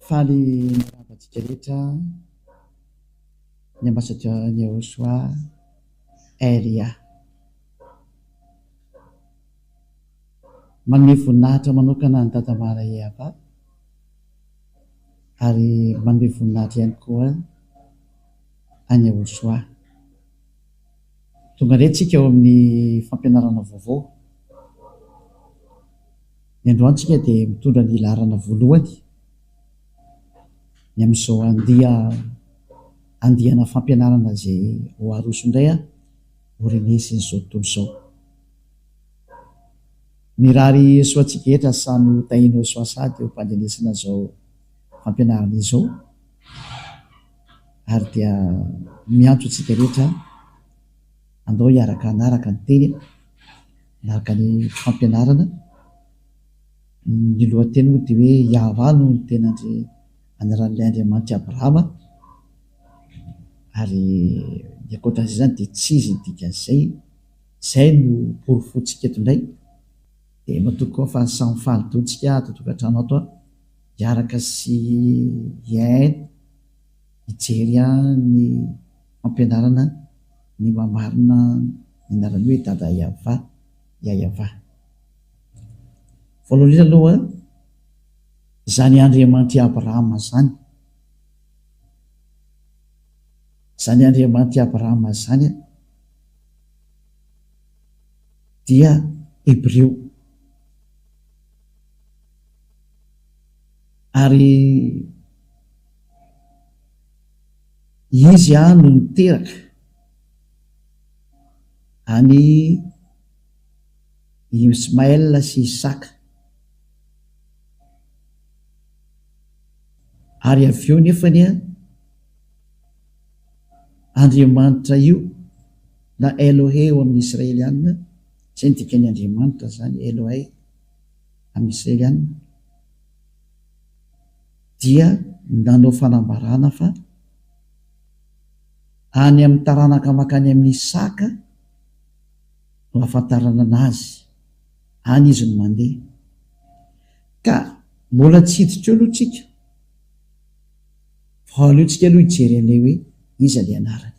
Faly miravantsika rehetra ny ambassadeur ny Joshua Elia. Manome voninahitra manokana ny Dada Maria Ava ary manome voninahitra ihany koa any Joshua. Tonga rehetrika eo amin'ny fampianarana vaovao. Ny androantsika dia mitondra ny laharana voalohany ny amin'izao andihana fampianarana izay ho aroso indray orinesa izao tontolo izao. Mirary soantsika etra samy hotahina soasady eo ampandenesana izao fampianarana izao ary dia miantso antsika rehetra andao hiaraka anaraka ny teny anaraka ny fampianarana. Ny lohateny moa dia hoe Iava no ny tenandry anaran'ilay Andriamanitra Abrahama ary ny ankoatran'izay zany dia tsy izy dikan'izay, izay no porofontsika eto indray. Dia matoa koa fa samy faly-dontsika ato an-tokantrano ato hiaraka sy hiaina hijery ny fampianarana ny mamarina ny anarany hoe Dada Iava, Iava. Voalohany indrindra aloha izany Andriamanitra Abrahama zany, izany Andriamanitra Abrahama zany dia Hebreo ary izy no niteraka any Ismaël sy Isaka ary avy eo nefany Andriamanitra io na Elohe eo amin'ny Israelianina, izay ny dikany Andriamanitra zany Elohe amin'ny Israelianina, dia nanao fanambarana fa any amin'ny taranaka makany amin'ny Isaka no ahafantarana anazy, any izy no mandeha. Ka mbola tsy hiditra eo aloha tsika, fa aleontsika aloha hijery an'ilay hoe iza ilay anarany.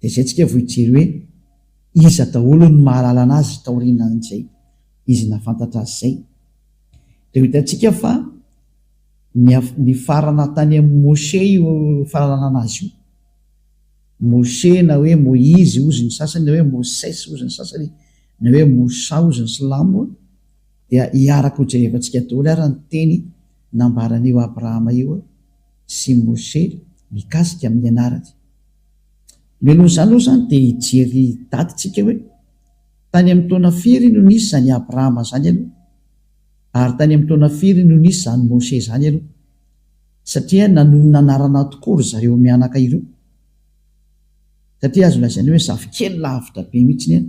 Dia izay tsika vao hijery hoe iza daholo no mahalala anazy taorianan'izay izy nafantatra azy izay. Dia hitantsika fa ny farana tany amin'ny Moshe io fahalalana anazy io. Moshe na hoe Moizy ozy ny sasany, na hoe Moses ozy ny sasany, na hoe Mosa ozy ny silamo, dia hiaraka ho jerevantsika daholo ary ny teny nambaran'io Abrahama io sy Moshe mikasika amin'ny anarany. Meloha zany aloha zany dia hijery datitsika hoe tany amin'ny taona firy no nisy zany Abrahama zany aloha, ary tany amin'ny taona firy no nisy zany Moshe zany aloha, satria nanonona anarana tokoa zareo mianaka ireo. Satria azo lazaina hoe zafikely lavitra be mihitsy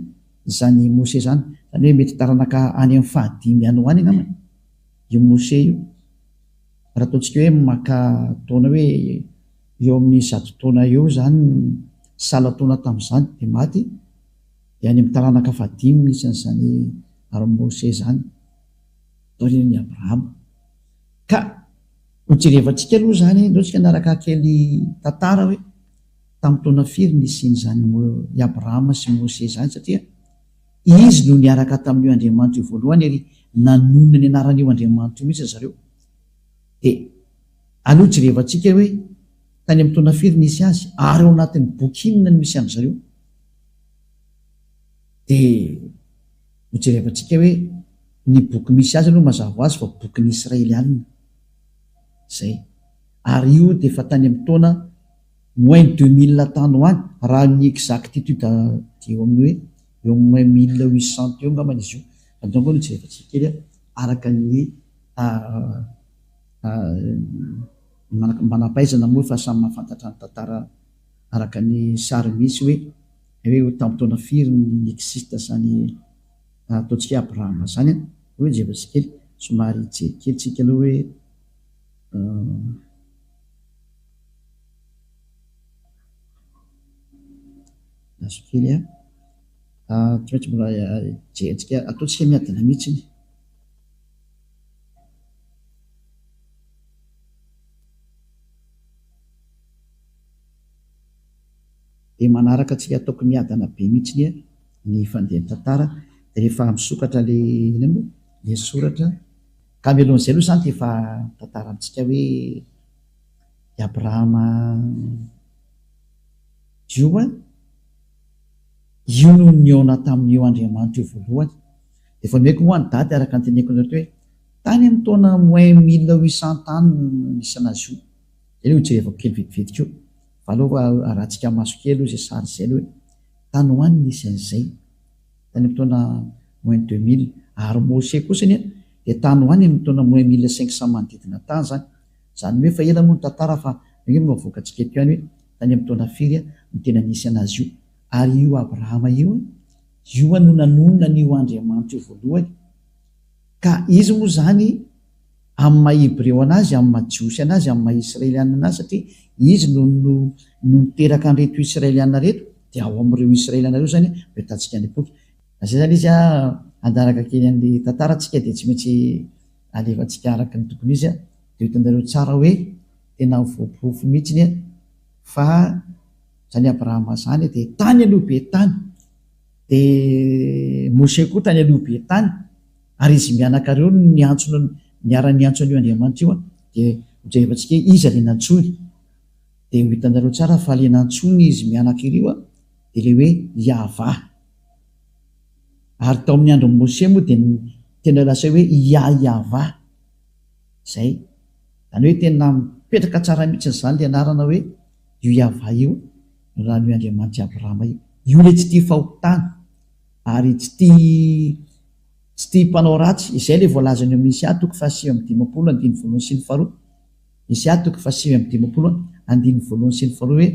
zany Moshe zany, zany hoe mety taranaka any amin'ny fahadimy any ho any angambany io Moshe io. Raha ataontsika hoe maka taona hoe eo amin'ny 100 taona eo zany sala taona tamin'izany dia maty, dia any amin'ny taranaka fahadimy misy an'izany ary Moshe zany taorian'ny Abrahama. Ka hojerevantsika aloha zany ndaontsika naraka kely tantara hoe tamin'ny taona firy nisian'izany i Abrahama sy Moshe zany, satria izy no niaraka tamin'io Andriamanitra io voalohany ary nanonona ny anaran'io Andriamanitra io mihitsy zareo. Dia aloha jerevantsika hoe tany amin'ny taona firy nisy azy ary ao anatin'ny boky inona no misy amin'izareo. Dia hojerevantsika hoe ny boky misy azy aloha mazava azy fa boky ny Israelianina zay, ary io dia efa tany amin'ny taona moins 2000 tany ho any raha ny exactitude dia eo amin'ny hoe eo moins 1800 eo angambany izy io. Andao no jerevantsika kely araka ny manampahaizana moa fa samy mahafantatra ny tantara araka ny sary misy hoe tamin'ny taona firy ny existe zany ataontsika Abrahama zany hoe jerevantsika kely somary jery kely tsika aloha hoe azo kely tsy maintsy mbola jerentsika ataontsika miadana mihitsy. dia manaraka tsika ataoko miadana be mihitsy ny fandeha tantara dia rehefa misokatra le soratra ka mialohan'izay aloha zany dia efa tantara amintsika hoe i Abrahama io io no niona tamin'io Andriamanitra io voalohany dia efa meko moa ny daty araka ny teneko anareo hoe tany amin'ny taona moins 1800 tany nisy anazy io. Zay hoe jerevako kely vetivetika io fa aloha arahantsika maso kely izay sary izay aloha hoe tany hoany nisy an'izay tany amin'ny taona moins 2000 ary Mose kosa dia tany hoany amin'ny taona moins 1500 manodidina tany zany hoe fa ela moa ny tantara fa hoe mavoakantsika eto ihany hoe tany amin'ny taona firy no tena nisy anazy io ary io Abrahama io no nanonona n'io Andriamanitra io voalohany ka izy moa zany amin'ny maha-Hebreo anazy amin'ny maha-Jiosy anazy amin'ny maha-Israeliana anazy satria izy no niteraka an'ireto Israeliana reto dia ao amin'ireo Israeliana reo zany hitantsika ny boky zay zany izy andaraka kely an'le tantarantsika dia tsy maintsy alefantsika araka ny tokony izy dia hitanareo tsara hoe tena voaporofo mihitsy fa zany Abrahama zany dia tany aloha be tany dia Mose koa tany aloha be tany ary izy mianakareo niara-ny antson'io Andriamanitra io dia hojerevantsika izy le nantsony dia hitanareo tsara fa le nantsony izy mianak'irio dia le hoe Yahva ary tao amin'ny andro Mose moa dia tena lasa hoe Yahva zay zany hoe tena mipetraka tsara mihitsy zany le anarana hoe io Yahva io no raha ny Andriamanitra Abrahama io le tsy tia fahotana ary tsy tia mpanao ratsy izay le voalazany amin'ny Isia 7:5 Isia 7:5 hoe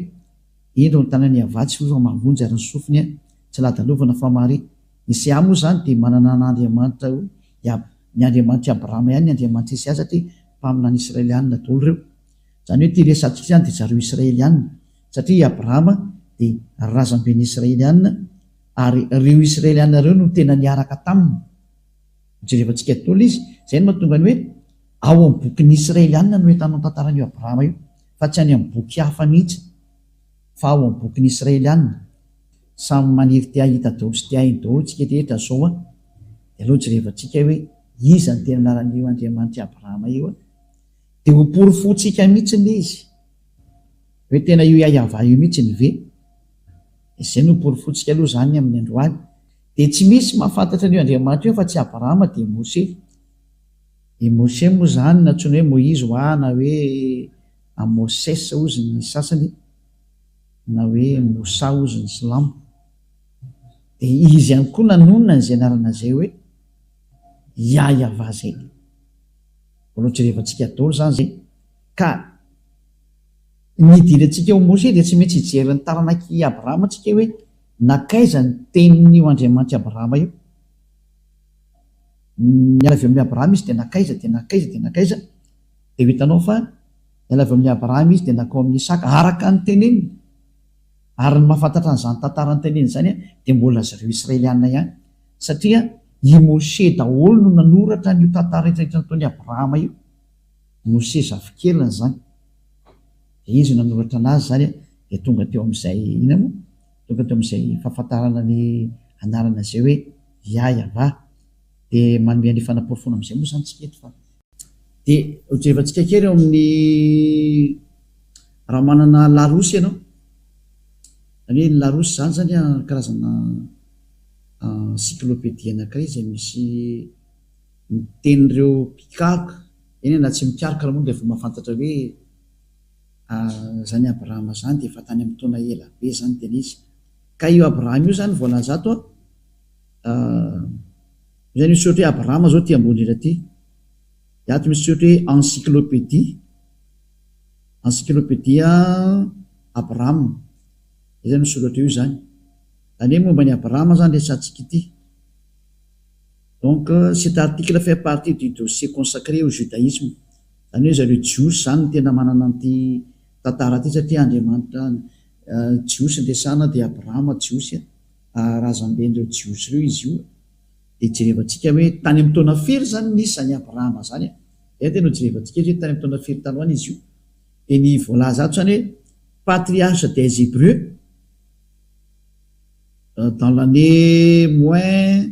indro ny tanany avatsy fa mavonjy ary ny sofiny tsy ladalovana fa mary. Isia moa zany dia manana n'Andriamanitra ny Andriamanitra Abrahama ihany ny Andriamanitra Isia satria mpaminany Israelianina daholo reo zany hoe tia resantsika zany dia zareo Israelianina satria Abrahama dia razamben'ny Israelianina ary reo Israelianina reo no tena niaraka taminy jerevantsika daholo izy zay no mahatonga ny hoe ao amin'ny bokin'ny Israelianina no entanao tantaran'io Abrahama io fa tsy any amin'ny boky hafa mihitsy fa ao amin'ny bokin'ny Israelianina samy maniry tia hita daholo sy tia hainy daholo tsika rehetra zao dia aloha jerevantsika hoe iza ny tena anaran'io Andriamanitra Abrahama io dia ho porofontsika mihitsy le izy hoe tena io Yahva io mihitsy ny ve izay no porofontsika aloha zany amin'ny androany dia tsy misy mahafantatra an'io Andriamanitra io fa tsy Abrahama dia Mose. I Mose moa zany natsoina hoe Moizy na hoe Moses ozy ny sasany na hoe Mosa ozy ny silamo dia izy ihany koa nanonona n'izay anarana zay hoe Yahva zay oloatra rehevantsika daholo zany zay ka nidirantsika ho Mose dia tsy maintsy hijery ny taranaki Abrahama tsika hoe nakaiza ny tenin'io Andriamanitra Abrahama io niala avy amin'ny Abrahama izy dia nakaiza dia hitanao fa niala avy amin'ny Abrahama izy dia nakao amin'ny Isaka araka ny teneniny ary ny mahafantatra n'izany tantara ny teneniny zany dia mbola zareo Israelianina ihany satria i Mose daholo no nanoratra n'io tantara rehetrarehetra nataon'i Abrahama io Mose zafikelina zany dia izy nanoratra anazy zany dia tonga teo amin'izay fahafantarana ny anarana zay hoe Yahva dia manome ny fanaporofona amin'izay moa zany tsika eto fa dia hojerevantsika kely eo amin'ny raha manana larosy ianao zany hoe larosy zany karazana encyclopédie anankiray izay misy miten'ireo mpikaroka eny na tsy mikaroka raha moa dia efa mahafantatra hoe zany Abrahama zany dia efa tany amin'ny taona ela be zany tena izy ka io Abrahama io zany voalaza ato zany misy ohatra hoe Abrahama zao ty ambony indrindra ty ato misy ohatra hoe encyclopédia Abrahama zany misy ohatra io zany hoe momba ny Abrahama zany resantsika ity donc cet article fait partie du dossier consacré au judaïsme zany hoe zareo jiosy zany tena manana an'ity tantara ty satria Andriamanitra jiosy ndresana dia Abrahama jiosy razamben'ireo jiosy reo izy io dia jerevantsika hoe tany amin'ny taona firy zany nisy zany Abrahama zany tena jerevantsika hoe tany amin'ny taona firy taloany izy io dia ny voalaza ato zany hoe patriarche des Hébreux dans l'année moins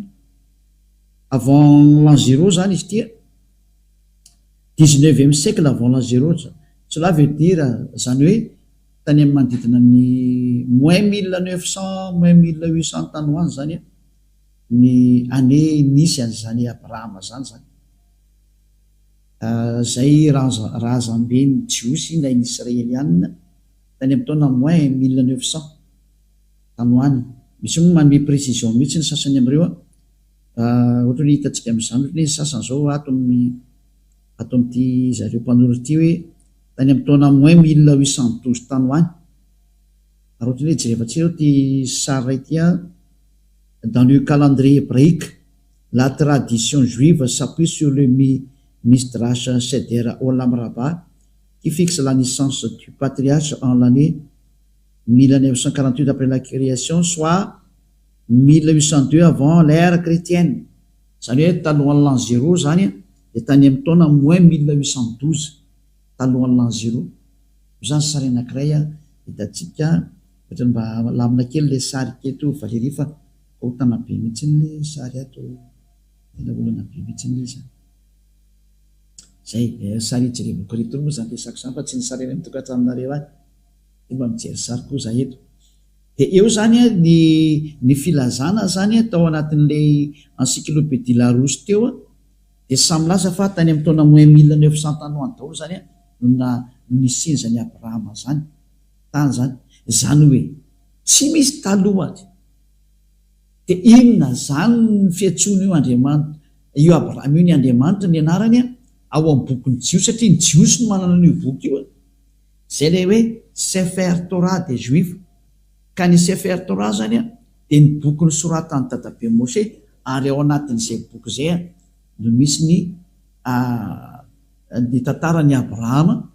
avant l'an 0 zany izy tia 19e siècle avant l'an 0. Cela veut dire zany hoe tany amin'ny manodidina ny moins 1900 moins 1800 tany hoany zany ny année nisy an'zany Abrahama zany zay raha zambeny jiosy na ny israelianina tany amin'ny taona moins 1900 tany hoany. Misy moa manome précision mihitsy ny sasany am'ireo ohatra ny hitantsika amin'izany ohatra ny sasany zao ato amin'ity zareo mpanoratra ity hoe tany amin'ny taona moins 1812 tany hoany. Ary ohatra ny hoe jerevantsika ty sary ity dans le calendrier hébraïque la tradition juive s'appuie sur le Midrash Seder Olam Rabbah qui fixe la naissance du patriarche en l'année 1948 après la création, soit 1802 avant l'ère chrétienne. Zany hoe talohan'ny l'an 0 zany dia tany amin'ny taona moins 1812 talohan'ny l'an 0. Zany sary anankiray hitantsika ohatra mba lamina kely le sary keto Valérie fa hotana be mihitsy le sary ato tena olana be mihitsy izy. Zay sary jerevako reto moa zany resako zany fa tsy ny sary eny amin'ny tokantranonareo any mba mijery sary koa za eto. Dia eo zany ny filazana zany tao anatin'le encyclopédie Larousse teo dia samy laza fa tany amin'ny taona moins 1900 tany hoany daholo zany na nisiny zany Abrahama zany tany zany. Zany hoe tsy misy talohany dia inona zany ny fiantsoana io Andriamanitra io Abrahama io ny Andriamanitra ny anarany ao amin'ny bokyny jiosy satria ny jiosy no manana an'io boky io zay le hoe Sefer Torah des Juifs. Ka ny Sefer Torah zany dia ny boky ny soratany dadabe Moshe ary ao anatin'izay boky zay no misy ny tantaran'ny Abrahama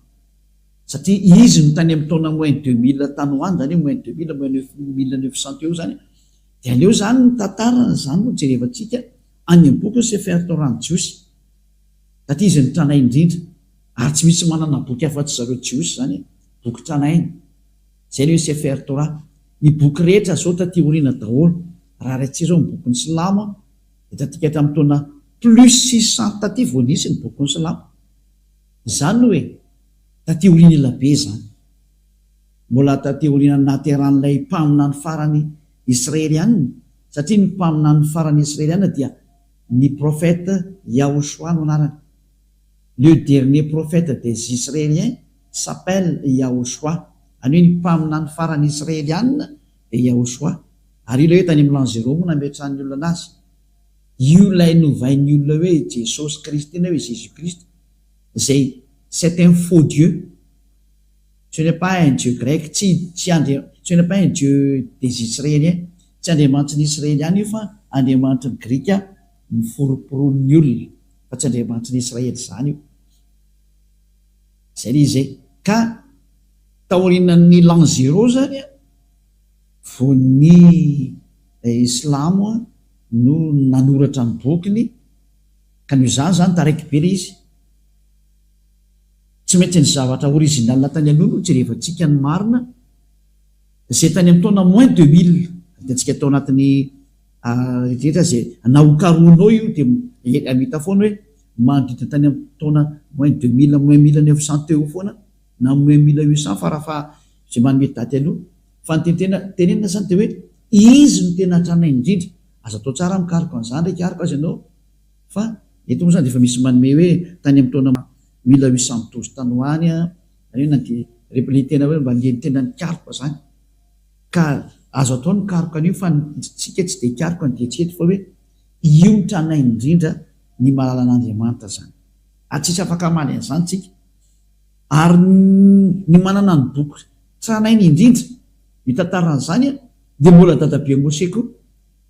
satria izy no tany amin'ny taona moins 2000 tany hoany zany moins 2000 moins 1900 eo zany dia aleo zany ny tantarana zany no jerevantsika any amin'ny boky ny Sefer Torah ny jiosy satria izy ny tranainy indrindra ary tsy misy manana boky afa-tsy zareo jiosy zany boky tranainy zay le hoe Sefer Torah. Ny boky rehetra zao taty oriana daholo raha raintsika zao ny boky ny Silamo dia tatika hatramin'ny taona plus 600 taty vao nisy ny boky ny Silamo. Zany hoe taty oriana elabe zany mbola taty oriana nateran'ilay mpamina ny farany israelianina satria ny mpamina ny farany israelianina dia ny prophète Yahoshua no anarany. Le dernier prophète des Israéliens s'appelle Yahoshua. Any hoe ny mpamina ny farany israelianina dia Yahoshua. Ary io le hoe tany amin'ny l'an 0 moa nametrahan'ny olona anazy io lay novain'ny olona hoe Jesosy Kristy na hoe Jésus Christ zay c'est un faux Dieu. Ce n'est pas un Dieu grec, ce n'est pas un Dieu des Israéliens, tsy andriamanitra ny Israeliana io fa andriamanitra ny Grika ny foroporon'ny olona fa tsy andriamanitra ny Israely zany io. Zay le izay ka taorinan'ny l'an 0 zany vo ny Islamo no nanoratra ny bokiny ka noho zany taraiky be le izy tsy maintsy ny zavatra original tany aloha no jerevantsika ny marina zay tany amin'ny taona moins 2000 hitantsika tao anatin'ny rehetra zay nahokaronao io dia amita foana hoe mandritra tany amin'ny taona moins 2000 moins 1900 teo foana na moins 1800 farafa zay manome daty aloha fa ny tenenina zany dia hoe izy no tena tranainy indrindra. Aza atao tsara mikariko an'izany ndraiky ariko azy ianao fa eto moa zany dia efa misy manome hoe tany amin'ny taona 1812 tany hoany hoe na dia repli tena hoe mba ngeny tena nikariko zany ka azo atao ny karoka an'io fa tsika tsy dia kariko ny dietsiketo fa hoe io ny tranainy indrindra ny mahalala an'Andriamanitra zany ary tsisy afaka maly an'izany tsika. Ary ny manana ny boky tranainy indrindra mitantaran'izany dia mbola dadabe Moshe koa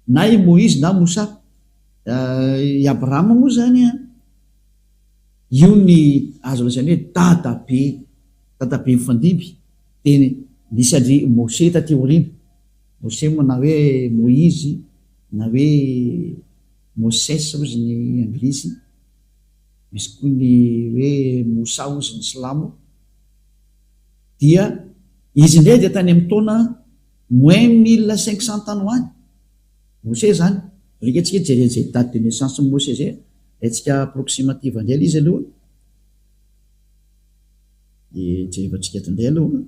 na i Moïse na Mosa. I Abrahama moa zany io ny azo lazainy hoe dadabe mifandimby dia nisy andry Moshe taty aoriana. Moshe moa na hoe Moïse na hoe Moses ozy ny anglisy, misy koa ny hoe Mosa ozy ny Silamo. Dia izy indray dia tany amin'ny taona moins 1500 tany hoany Mose zany rika tsika jeren'izay date de naissance Mose zay atsika approximative andray izy aloha de jerevantsika tandray aloha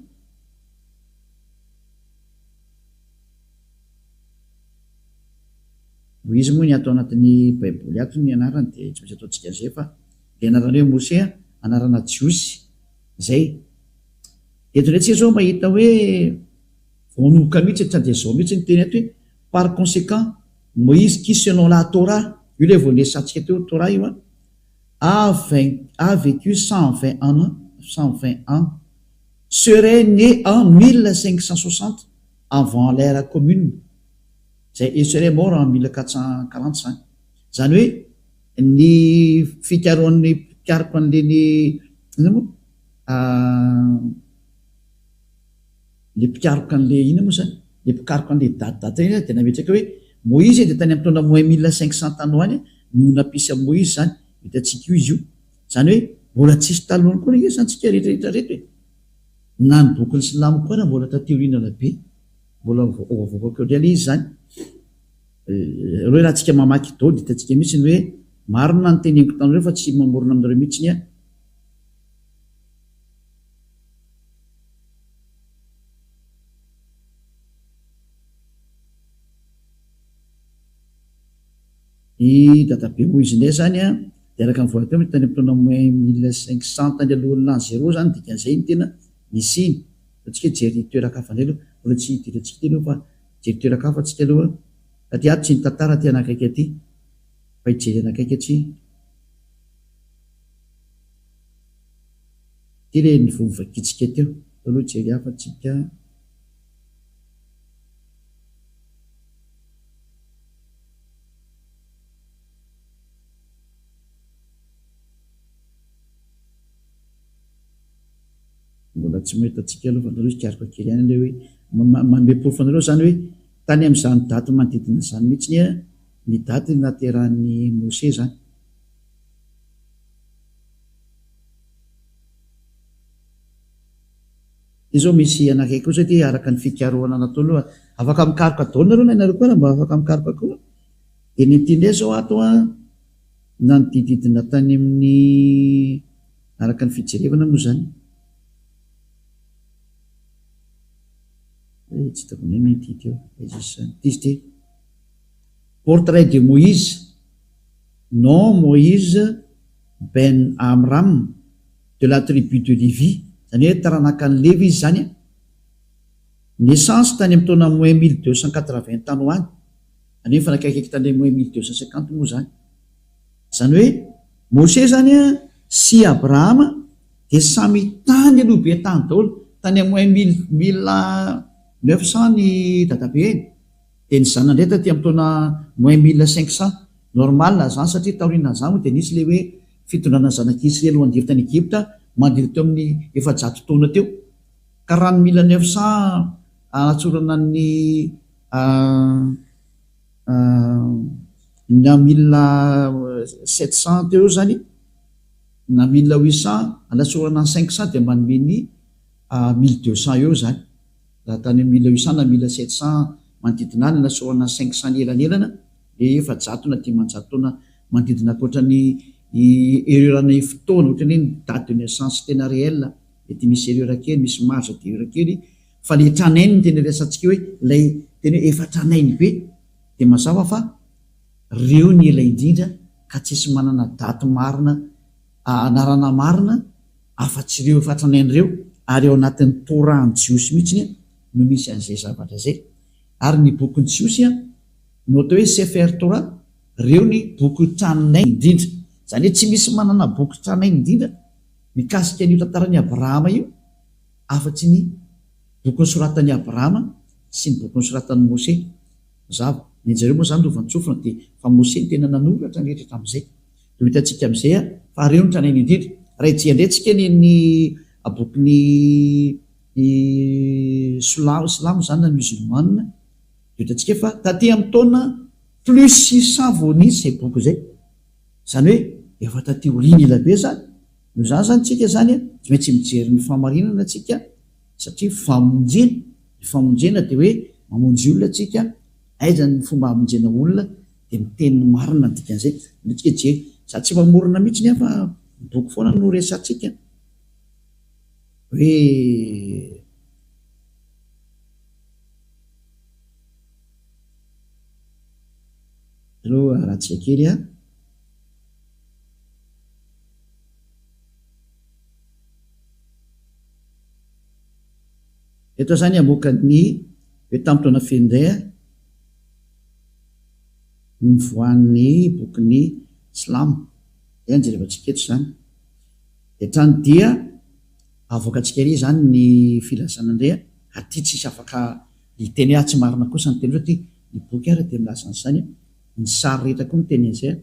izy moa ny atao anatin'ny baiboly ato ny anarany de tsy maintsy ataontsika zay fa le anarany hoe Mose anarana Jiosy zay eto ndray tsika zao mahita hoe voanoka mihitsy tsy de zao mihitsy ny teny ato hoe par conséquent Moïse qui selon la Torah io le voanesantsika teo Torah io a vécu 120 ans serait né en 1560 avant l'ère commune zay il serait mort en 1445 zany hoe ny fikaroan'ny pikariko an'leny ina moa le pikariko an'le ina moa zany le pikariko an'le datidata ina de nametraka hoe Moïse de tany amin'ny taona moins 1500 tany hoany no nampisy amin'ny Moïse zany hitatsika io izy io zany hoe mbola tsisy talohany koa izy zany tsika rehetrarehetra reto hoe na ny bokin'ny Silamo koa raha mbola tateorinana be mbola voavokako ndray izy zany hoe raha tsika mamaky dao de hitatsika mihitsy ny hoe marina ny teneniko tanareo fa tsy mamorona aminareo mihitsy ny i databe Moïse ndray zany de araka ny voateo tany amin'ny taona moins 1500 tany alohan'ny l'an 0 zany dikan'izay ny tena nisiny atsika jery toeran-kafa ndray aloha mbola tsy hidirantsika teny aloha fa jery toeran-kafa atsika aloha aty ato tsy ny tantara ty anakaiky aty fa hijery anakaiky atsy ty le nivovakitsika teo aloha jery hafa tsika mbola tsy mahita atsika aloha fa nareo ikariko kely ihany le hoe mambe-polo fanareo zany hoe tany amin'izany daty manodidina zany mihitsy ny daty naterahan'ny Mose zany izy zao misy anakaiky koa zay ty araka ny fikaroana natao aloha afaka mikaroka daholo nareo na nareo koa raha mba afaka mikaroka koa de ny ty ndray zao ato na ny dididina tany amin'ny araka ny fijerevana moa zany tsy hitako nay mety teo izy portrait de Moïse non Moïse ben Amram de la tribu de Lévi zany hoe taranaka ny Levi izy zany naissance tany amin'ny taona moins 1280 tany hoany any hoe fanakaiky tany moins 1250 moa zany zany hoe Mose zany sy Abrahama de samy tany aloha be tany daholo tany moins 1900 ny databe eny de ny zanany ndray taty amin'ny taona moins 1500 normal zany satria taoriana zany de nisy le hoe fitondrana zanak'Israely ho andiry tany Egypta mandiry teo amin'ny 700 taona teo ka raha ny 1900 anatsorana ny na 1700 teo zany na 1800 anatsorana ny 500 de manome ny 1200 eo zany raha tany 1800 na 1700 manodidina any anatsorana 500 elanelana le 700 na 500 taona manodidina akoatrany ererana fotoana ohatrany hoe ny date de naissance tena réel mety misy erera kely misy marge de erera kely fa le tranainy ny tena resantsika hoe lay tena hoe efa tranainy be de mazava fa reo ny ela indrindra ka tsisy manana daty marina anarana marina afa-tsy reo efa tranainy reo ary eo anatin'ny Torah-ny Jiosy mihitsy no misy an'izay zavatra zay ary ny bokyny Jiosy no atao hoe Sefer Torah reo ny boky tranainy indrindra zany hoe tsy misy manana boky tranainy indrindra mikasika an'io tantaran'ny Abrahama io afa-tsy ny boky soratan'ny Abrahama sy ny boky soratan'ny Mose zava ny jareo moa zany rovantsofina de fa Mose ny tena nanoratra rehetra amin'izay de hitantsika amin'izay fa reo ny tranainy indrindra raha ijeandrentsika ny bokyny Silamo zany na musulmane de hitantsika fa taty amin'ny taona plus 600 vao nisy zay boky zay zany hoe efa taty oriny ela be zany no zany zany tsika zany tsy maintsy mijery ny famarinana tsika satria famonjena de hoe mamonjy olona tsika aiza ny fomba amonjena olona de miteny marina dikan'izay nitsika je za tsy mamorona mihitsy nefa boky foana no resatsika hoe aloha rahatsika kely a eto zany amokany hoe tamin'ny taona findray a nivoan'ny bokyny slamo zany jerevantsika eto zany de trany dia avoakatsika ry zany ny filazana indray a aty tsisy afaka iteny tsy marina kosa ny teny ty ny boky ara de milazan'zany ny sary rehetra koa miteny an'izay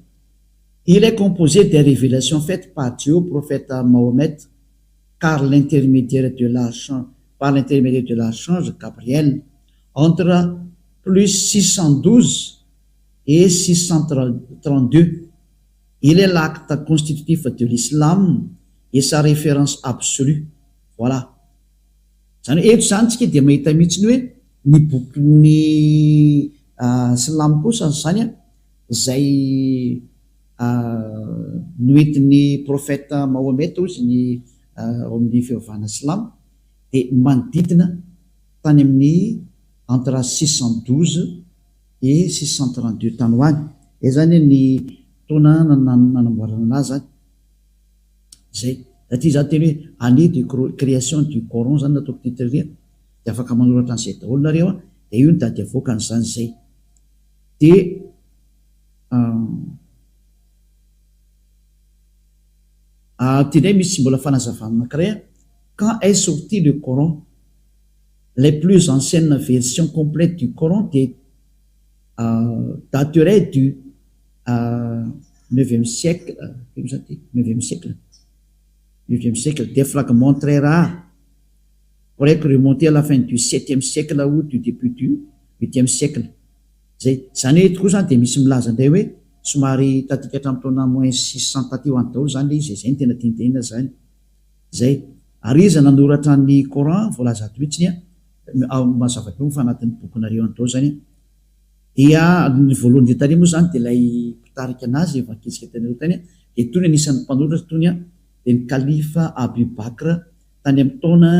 il est composé des révélations faites par Dieu au prophète Mahomet par l'intermédiaire de l'archange Gabriel entre plus 612 et 632. Il est l'acte constitutif de l'islam et sa référence absolue. Voilà. Zany eto zany tsika dia mahita mihitsy ny hoe ny bokyny slam kosa zany a zay noentin'ny prophète Mahomet ozy ny ao amin'ny fivavahana slam de manodidina tany amin'ny entre 612 et 632 tany hoany zany ny taona nanamboarana anazy zany zay satria za teny hoe année de création du Coran zany nataoko titreria de afaka manoratra an'izay daholo nareo a de io ny dady avoakany zany zay de tindray misy mbola fanazavana anakiray a quand est sorti le Coran les plus anciennes versions complètes du Coran daterait du 9e siècle, 9e siècle, des fragments très rares, pourrait remonter à la fin du 7e siècle ou du début du 8e siècle. Zany eto koa zany de misy milaza ndray hoe somary tatika hatramin'ny taona moins 600 taty ho any daholo zany le izy zay ny tena tinitenina zany zay ary izy nanoratra ny Coran voalaza ato mihitsiny a mazava-peo mifanatin'ny bokinareo any daholo zany dia ny voalohany detany moa zany de ilay mpitarika anazy vakitsika tanyreo tany de tony anisan'ny mpanoratra tony a de ny kalifa Abu Bakr tany amin'ny taona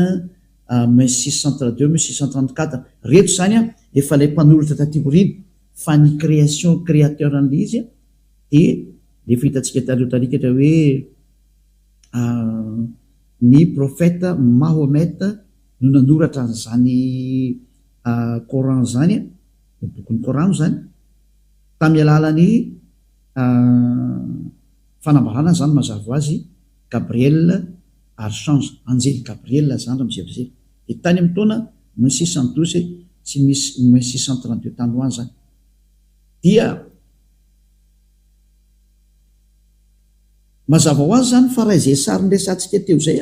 1632 1634 reto zany a efa ilay mpanoratra tatimoriny fa ny création créateur an'le izy de rehefa hitatsika tanyreo tanikatra hoe ny prophète Mahomet no nanoratra an'zany Coran zany bokon'ny Coran zany tamin'ny alalany fanambarana zany mazava azy Gabriel archange anjely Gabriel zany am'zay de tany amin'ny taona 1612 sy misy 1632 tany hoany zany dia mazava ho azy zany fa raha izay sary nresantsika teo zay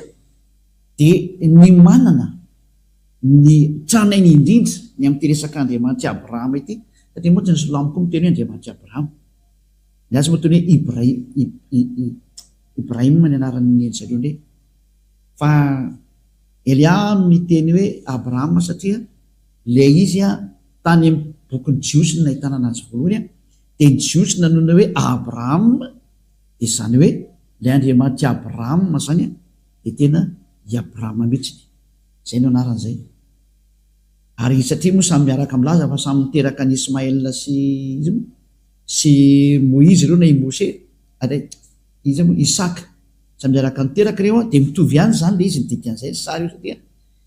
de ny manana ny tranainy indrindra ny amin'ny resaka Andriamanitra Abrahama ity satria moa ny Slamo koa miteny hoe Andriamanitra Abrahama ny azy moa teny hoe Ibrahim ny anaran'ny zareo ndray fa Elia miteny hoe Abrahama satria le izy a tany amin'ny bokin'ny Jiosy no ahitana anazy voalohany de ny Jiosy nanona hoe Abrahama de zany hoe le Andriamanitra Abrahama zany de tena i Abrahama mihitsy zay no anaran'izay ary satria moa samy miaraka milaza fa samy miteraka ny Ismaël sy Moïse ireo na i Mose izy moa Isaka samy miaraka niteraka reo de mitovy ihany zany le izy nidikan'izay sary io satria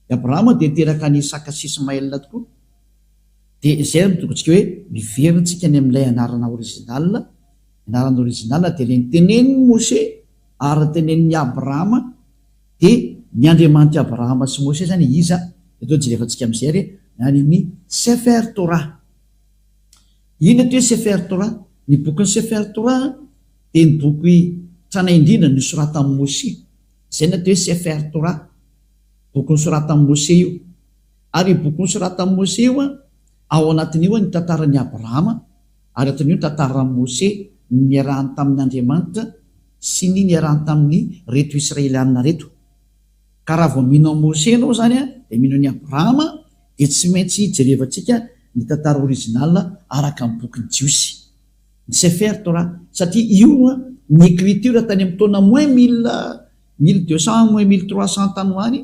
Abrahama de niteraka ny Isaka sy Ismaël tokoa de zay mitokontsika hoe miverintsika ny amin'ilay anarana original de le niteneniny Mose ary teneniny Abrahama de ny Andriamanitra Abrahama sy Mose zany iza eto jerevantsika am'izay re ny Sefer Torah ino ato hoe Sefer Torah ny bokin'ny Sefer Torah de ny boky tranainy indrindra ny soratan'i Mose zay ny atao hoe Sefer Torah bokin'ny soratan'i Mose io ary bokin'ny soratan'i Mose io ao anatin'io ny tantaran'ny Abrahama ary atin'io ny tantaran'i Mose niarahany tamin'ny Andriamanitra sy ny niarahany tamin'ny reto Israelianina reto ka raha vao mino Mose anao zany a de mino ny Abrahama de tsy maintsy jerevantsika ny tantara original araka ny bokyny jiosy ny Sefer Torah satria io ny écriture tany amin'ny taona moins 1200 moins 1300 tany hoany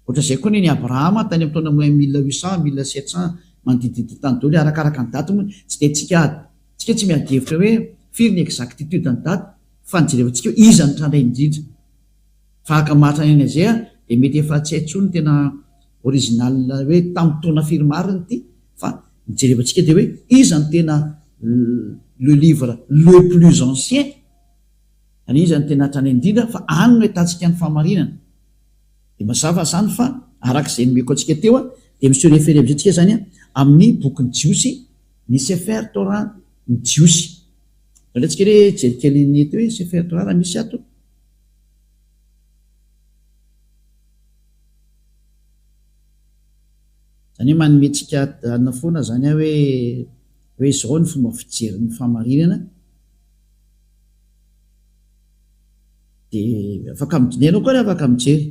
ohatra zay koa ny Abrahama tany amin'ny taona moins 1800 1700 manodidididi tany daholo arakaraka ny daty moa tsy de tsika tsy miady hevitra hoe firy ny exactitude ny daty fa nijerevantsika hoe iza ny trandray indrindra fa aka mahatrany eny zay de mety efa tsy haintsony tena original hoe tamin'ny taona firy mariny ity fa nijerevantsika de hoe iza ny tena le livre le plus ancien any iza ny tena hatrany indrindra fa any no hitantsika ny fahamarinana de mazava zany fa arak'izay nomeko antsika teo de misy référé amizantsika zany amin'ny bokyny jiosy ny Sefer Torah ny jiosy atsika re jerikely ny eto hoe Sefer Torah raha misy ato zany hoe manometsika dana foana zany hoe zao ny fomba fijery ny fahamarinana de afaka midinenao koa re afaka mijery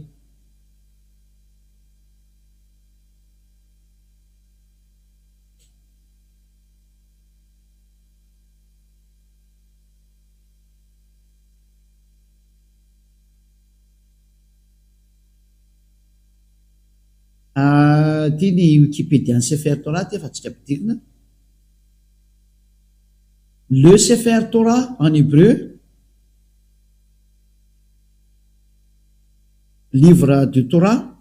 ty ny Wikipédia ny Sefer Torah ty efa tsika ampidirina le Sefer Torah en hébreu livre de Torah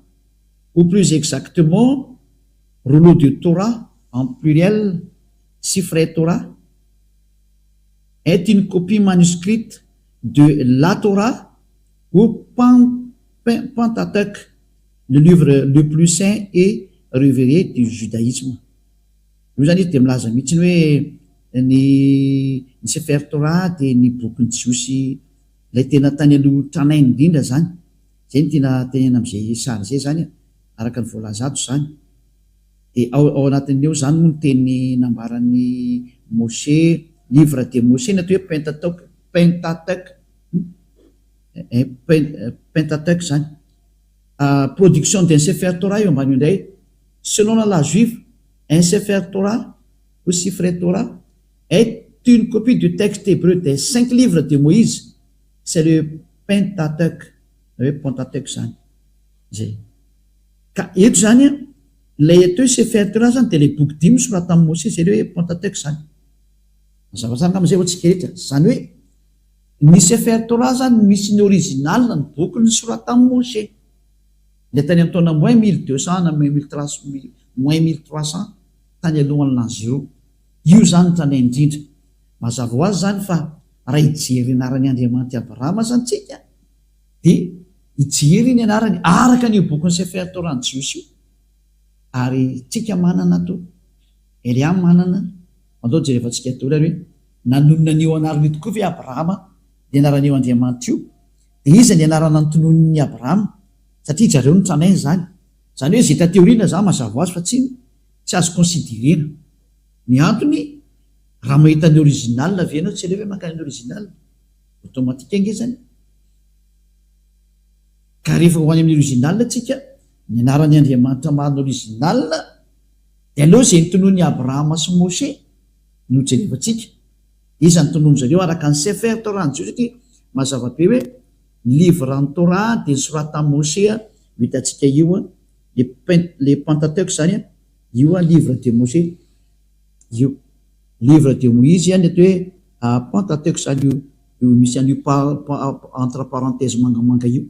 ou plus exactement rouleau de Torah en pluriel Sifrei Torah est une copie manuscrite de la Torah ou Pentateuch, le livre le plus saint et révéré du judaïsme. Io zany de milaza mihitsiny hoe ny Sefer Torah de ny bokyny jiosy lay tena tany aloha tranainy indrindra zany zay ny tena tenena am'izay sary zay zany araka ny voalazato zany de ao anatin'eo zany moa ny teny nambaran'ny Moshe livre de Moshe na atao hoe Pentateuch zany production d'un Sefer Torah io ambany indray selon la juive un Sefer Torah ou Sifrei Torah est une copie du texte hébreu des 5 livres de Moïse c'est le Pentateuch zany zay ka eto zany lay atao Sefer Torah zany de le boky 10 soratan'i Moshe zay le hoe Pentateuch zany mazavazany am'izay ohatsika rehetra zany hoe ny Sefer Torah zany misy ny original ny boky ny soratan'i Moshe le tany amin'ny taona moins 1200 na moins 1300 tany alohan'ny l'an 0 io zany tany indrindra mazava ho azy zany fa raha ijery anarany Andriamanitra Abrahama zany tsika de ijery ny anarany araka ny boky ny Sefer Torah ny jiosy io ary tsika manana to Eliam manana andao jerevantsika tola hoe nanonona an'io anarany tokoa ve Abrahama de anaran'io Andriamanitra io de iza ny anarana nytonon'ny Abrahama satria zareo ny tranainy zany hoe zay tateoriana zany mazava azy fa tsy azo considérena ny antony raha mahita ny original avenao tsy le hoe mankany original automatique nge zany ka rehefa ho any amin'ny original tsika ny anarany Andriamanitra marina original de aloha zay nytonon'ny Abrahama sy Moshe no jerevantsika iza ny tonono zareo araka ny Sefer Torah ny jiosy satria mazava be hoe livre ny Torah de ny soratan'i Moshe hitantsika io le Pentateuch zany io livre de Moshe io livre de Moïse any atao hoe Pentateuch zany io misy an'io entre parenthèse mangamanga io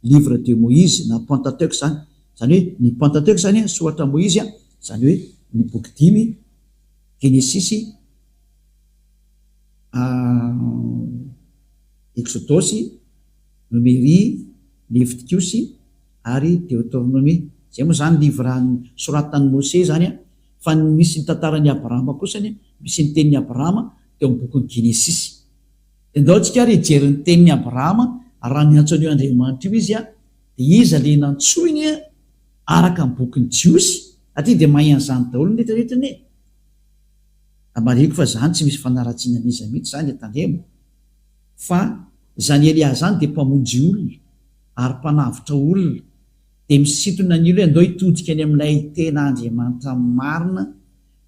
livre de Moïse na Pentateuch zany hoe ny Pentateuch zany soratra Moïse zany hoe ny boky 10 Genesis Exodus Numérie Leviticus ary Deutéronomie zay moa zany livre soratan'i Moshe zany fa misy ny tantaran'ny Abrahama kosany misy ny tenin'ny Abrahama teo amin'ny bokyny Genesis de ndao tsika ary hijery ny tenin'ny Abrahama raha ny antsoan'io Andriamanitra io izy de iza le nantsoiny araka ny bokyny jiosy aty de mahay-an'izany daholo ny rehetrarehetrany amariko fa zany tsy misy fanaratsiana n'iza mihitsy zany tandremo fa zany Elia zany de mpamonjy olona ary mpanavitra olona de misintona ny olo andao hitodika any amin'ilay tena Andriamanitra marina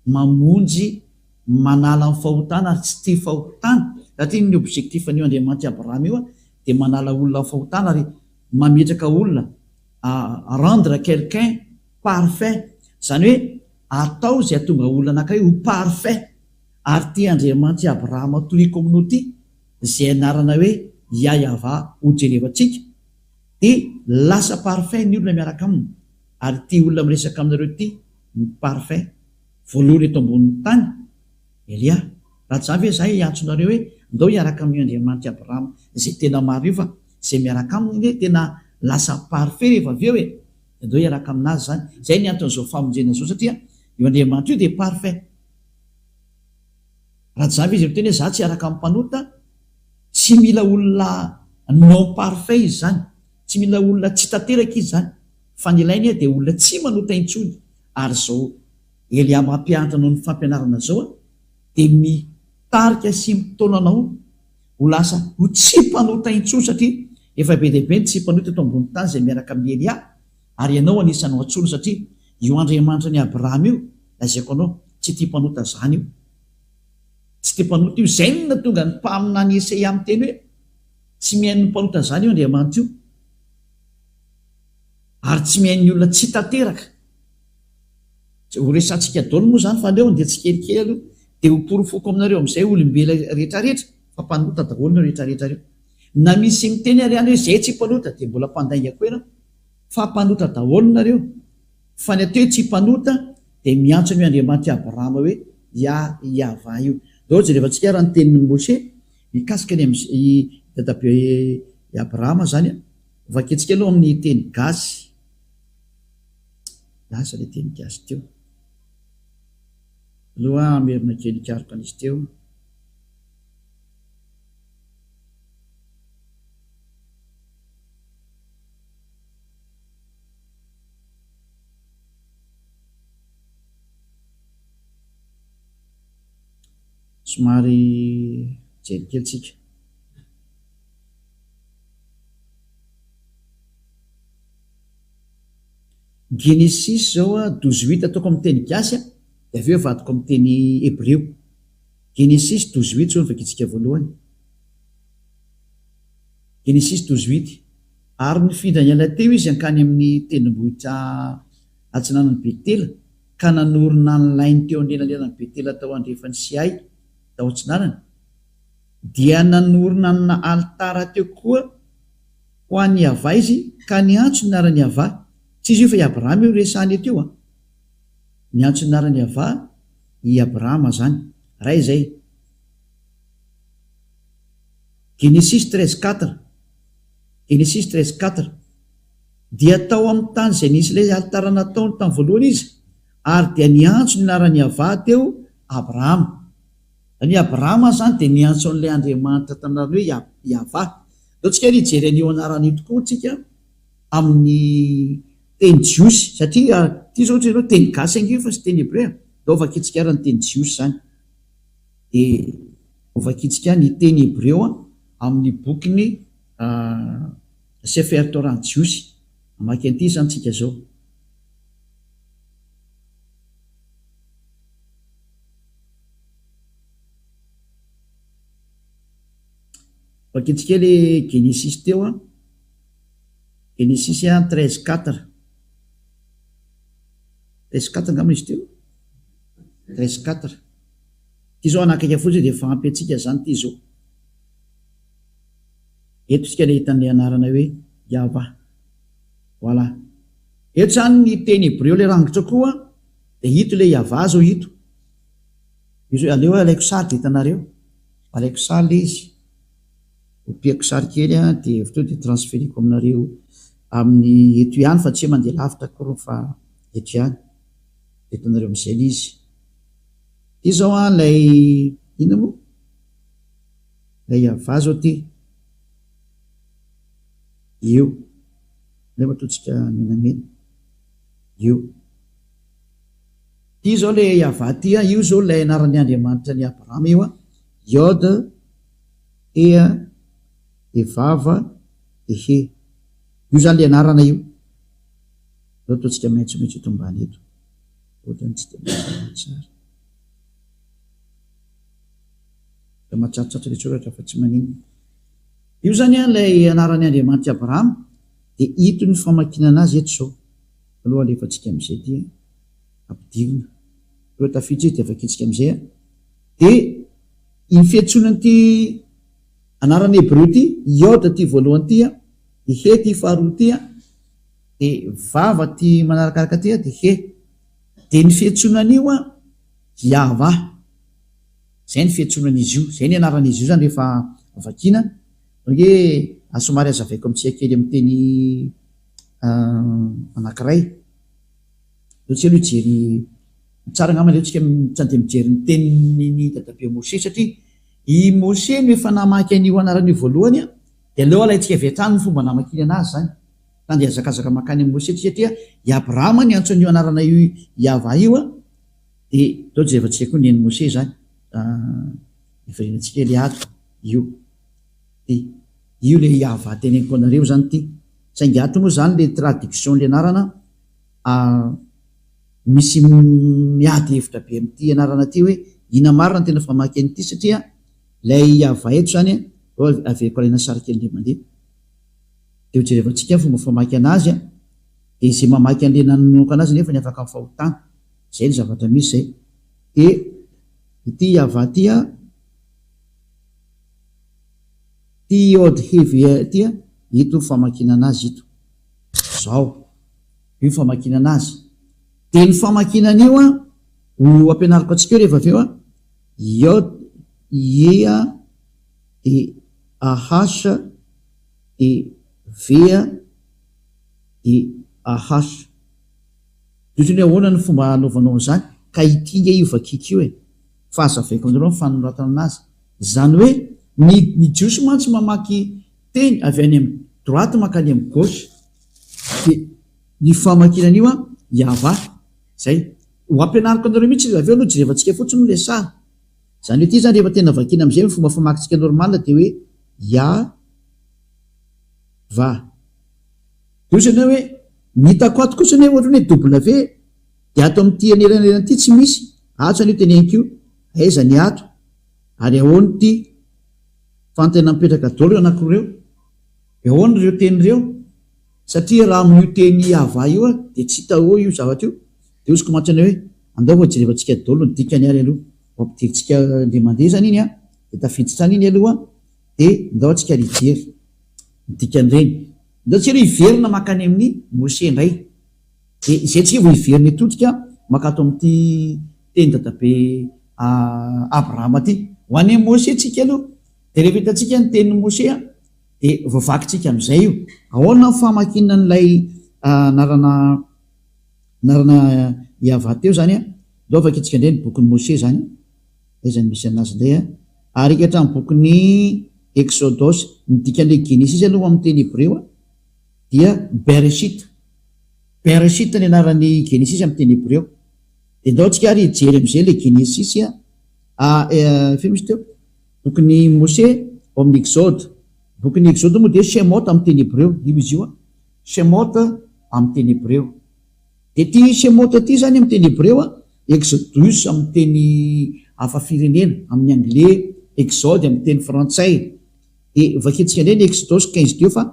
mamonjy manala ny fahotana ary tsy tia fahotana satria ny objectifan'io Andriamanitra Abraham io dia manala olona fahotana ary mametraka olona rendre quelqu'un parfait, zany hoe atao zay atonga olona anankiray ho parfait. Ary tia Andriamanitra Abraham toy communauté zay anarana hoe Yahava ho jerevantsika dia lasa parfait ny olona miaraka aminy ary tia olona miresaka aminareo ty ny parfait voalohany eto ambonin'ny tany Elia. Raha tsy avy zahay antsonareo hoe ndao hiaraka amin'ny Andriamanitra Abraham zay tena maro io fa zay miaraka aminy hoe tena lasa parfait rehefa avy eo hoe ndao hiaraka aminazy zany. Zay ny anton'izao famonjena zao satria io Andriamanitra io dia parfait. Raha tsy zavy izy teny hoe za tsy hiaraka amin'ny mpanota, tsy mila olona non parfait izy zany, tsy mila olona tsy tanteraka izy zany, fa ny ilainy dia olona tsy manota intsony. Ary zao Elia mampianatra anao ny fampianarana zao dia mitarika sy mitonanao ho lasa ho tsy mpanota intsony satria efa be dia be ny tsy mpanota eto ambony tany zay miaraka amin'ny Elia ary ianao anisanao antsony satria io Andriamanitra ny Abraham io lazaiko anao tsy tia mpanota zany io, tsy tia mpanota io. Zay no natonga ny mpamina ny Esaia amin'ny teny hoe tsy mihaino ny mpanota zany io Andriamanitra io ary tsy mihaino olona tsy tanteraka. Ho resantsika daholo moa zany fa leo dia tsy kelikely aloha dia ho porofoko aminareo amin'izay olombela rehetrarehetra fa mpanota daholo no rehetrarehetra reo. Na misy miteny ariany hoe zay tsy mpanota dia mbola mpandainga koa ianao fa mpanota daholo nareo. Fa ny ateo tsy mpanota dia miantso ny Andriamanitra Abraham hoe Yahava io. Daholo jerevantsika raha ny tenin'ny Moshe mikasika ny dadabe Abraham zany vaketsika aloha amin'ny teny gasy. Lasa ilay teny gasy teo aloha amerina kely karoka an'izy teo. Somary jelikelytsika. Genesis zao 12:8 ataoko amin'ny teny gasy dia avy eo vadiko amin'ny teny hébreu. Genesis 12:8 zao vakitsika voalohany. Genesis 12:8 ary nifindra ny ala teo izy hankany amin'ny tendrombohitra atsinanan'ny Betela ka nanorina ny lainy teo anelanelan'ny Betela tao andrefany Sihay tao atsinanany dia nanorina na altara teo koa ho an'ny Yahva izy ka niantso ny anarany Yahva. Tsy izy io fa i Abraham io resahany teo niantso ny anarany Yahva i Abraham zany. Ray zay Genesis 13:4. Genesis 13:4 dia tao amin'ny tany izay nisy ilay altara nataony tamin'ny voalohany izy ary dia niantso ny anarany Yahva teo Abraham. Ny Abraham zany dia niantso an'ilay Andriamanitra tamin'irany hoe Yahva. Dao tsika ry jery an'io anarany tokoa tsika amin'ny teny jiosy satria ty zao ohatry ianao teny gasy ange fa sy teny hébreu. Dao vakitsika ara ny teny jiosy zany dia vakitsika ny teny hébreu amin'ny bokiny Sefer Torah jiosy. Amaky an'ity zany tsika zao. Vakitsika le Genesis teo Genesis 13:4. 13:4 angamba izy teo 13:4. Ty zao anakaiky fotsiny dia fahampy antsika zany ty zao. Eto tsika le hitan'ilay anarana hoe Yahva. Voilà. Eto zany ny teny hébreu le rangitra koa dia hito le Yahva zao hito. Izy aleo alaiko sary dia hitanareo. Alaiko sary le izy. Opiako sary kely dia avy teo dia transferiko aminareo amin'ny eto ihany fa tsy mandeha lavitra koa fa eto ihany. Hitanareo amin'izay izy. Ty zao ilay ina moa? Ilay Yahva zao ty. Io. Ilay matotsika menamena. Io. Ty zao ilay Yahva ty io zao ilay anaran'ny Andriamanitra ny Abraham io Yod Ea Evava Ehe. Io zany ilay anarana io. Zao ataontsika maitsomaitso eto ambany eto. Ohatrany tsy dia tsara. de matsatsotra le tsoratra fa tsy manino. Io zany a lay anarany Andriamanitra Abrahama de ito ny famakinana azy eto zao aloha alefatsika am'izay ty ampidirina aloha tafiditra izy de afakitsika am'izay de iny fiantsonany ty anarany Hebreo ty Iôda ty voalohany ty de he ty faharoa ty de vava ty manarakaraka ty de he de ny fiantsonany io Yahva. Zay ny fiantsonan'izy io, zay ny anaran'izy io zany rehefa vakina hoe asomary azavaiko amitsika kely amin'ny teny anankiray ohatsy aloha ijery tsara angamba le ohatsika tsy de mijery ny teniny dadabe Mose satria i Mose no efa namaky an'io anarany voalohany de aleo alaitsika avy hatrany ny fomba namakiny anazy zany tandy azakazaka makany amin'ny Mose satria i Abrahama ny antson'io anarana io Yahva io de dao jerevantsika koa ny Mose zany iverenantsika le ato io de io le Yahva teneniko anareo zany ty saingy ato moa zany le traduction le anarana misy miady hevitra be am'ty anarana ty hoe ina marina tena famaky an'ity satria lay Yahva eto zany aveko alaina sary kely le mandeha de ho jerevantsika fomba famaky anazy de zay mamaky an'le nanomboka anazy nefa ny afaka mifahotana zay ny zavatra misy zay de ity Yahva ty ty Iôdy hevy ty ito famakina anazy ito zao io famakina anazy de ny famakinan'io ho ampianariko atsika eo rehefa aveo Iôdy Ia de Ahasa de Vea de Ahasa totriny ahoana ny fomba anaovanao zany ka itinga io vakika io fa azavaiko aminareo fanoratana anazy zany hoe ny jiosy mantsy mamaky teny avy any amin'ny droite makany amin'ny gauche de ny famakinan'io Yahva zay ho ampianariko anareo mihitsy aveo aloha jerevantsika fotsiny le sary zany hoe ty zany rehefa tena vakina am'izay ny fomba famakitsika normal de hoe Yahva dosana hoe nitako ato kosa ny ohatrany hoe W de ato amin'ty anelanelany ty tsy misy ato zany io teneniko io aiza ny ato ary ahoany ty fantena mipetraka dolo anankireo ahoany reo teny reo satria raha amin'io teny Yahva io de tsy hita io zavatra io de oziko mantsana hoe andao ho jerevantsika dolo ny dikany ary aloha ampidiritsika le mandeha zany iny de tafiditsany iny aloha de ndao atsika rijery dikan'ireny ndao tsika aloha iverina makany amin'ny Mose indray de zay tsika vo iverina etotrika makato amin'ty teny dadabe Abrahama ty ho any Mose tsika aloha de rehefa hitatsika ny tenin'ny Mose de voavakitsika am'izay io ahoana famakina n'lay narana Yahva teo zany ndao vakitsika indray ny bokin'ny Mose zany zany misy anazy ndray ary ikatra ny bokin'ny Exodus ny dikan'le Genesis aloha amin'ny teny Hebreo dia Bereshit ny anaran'ny Genesis amin'ny teny Hebreo de ndao tsika ary jery am'izay le Genesis fe misy teo bokin'ny Mose ao amin'ny Exode bokin'ny Exode moa de Shemot amin'ny teny Hebreo io izy io Shemot amin'ny teny Hebreo de ty Shemot ty zany amin'ny teny Hebreo Exodus amin'ny teny hafa firenena amin'ny anglais Exode amin'ny teny frantsay de vaketsika indray ny Exodus 15 teo fa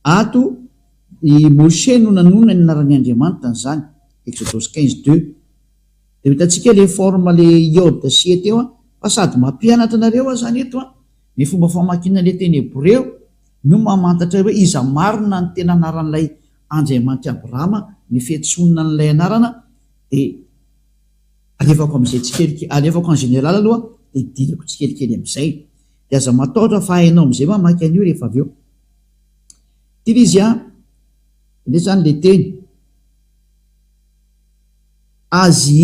ato i Mose no nanona ny anaran'ny Andriamanitra zany Exodus 15:2 de hitatsika le forme le Iôda sy teo fa sady mampianatra anareo zany eto ny fomba famakina le teny Hebreo no mamantatra hoe iza marina ny tena anaran'ilay Andriamanitra Abrahama ny fiantsonina n'ilay anarana de alefako am'izay tsikelikely alefako en général aloha de idirako tsikelikely am'izay de aza mataotra fa hainao am'izay mamaky an'io rehefa aveo tily izy le zany le teny Azy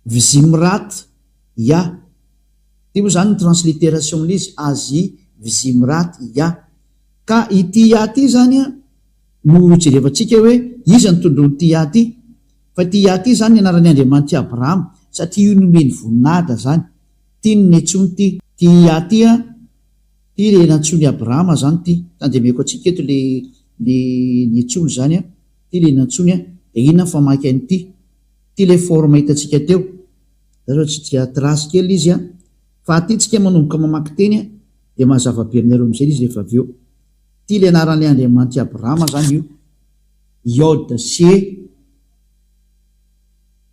Vizimrat ya ty moa zany ny transliteration l'izy Azy Vizimrat ya ka ity ya ty zany no jerevantsika hoe iza ny tondrony ty ya ty fa ty ya ty zany ny anaran'ny Andriamanitra Abrahama satria io nomeny voninahitra zany ty ny antsony ty ya ty ty le nantsony Abrahama zany ty tandemeko atsika eto le nitsony zany ty le nantsony de inona famaky an'ity ty le forme hitatsika teo zao tsy tia trasy kely izy a fa atytsika manomboka mamaky teny a de mahazava-pierinareo am'zay izy rehefa avy eo ty le anaran'le Andriamanitra Abrahama zany io Yod C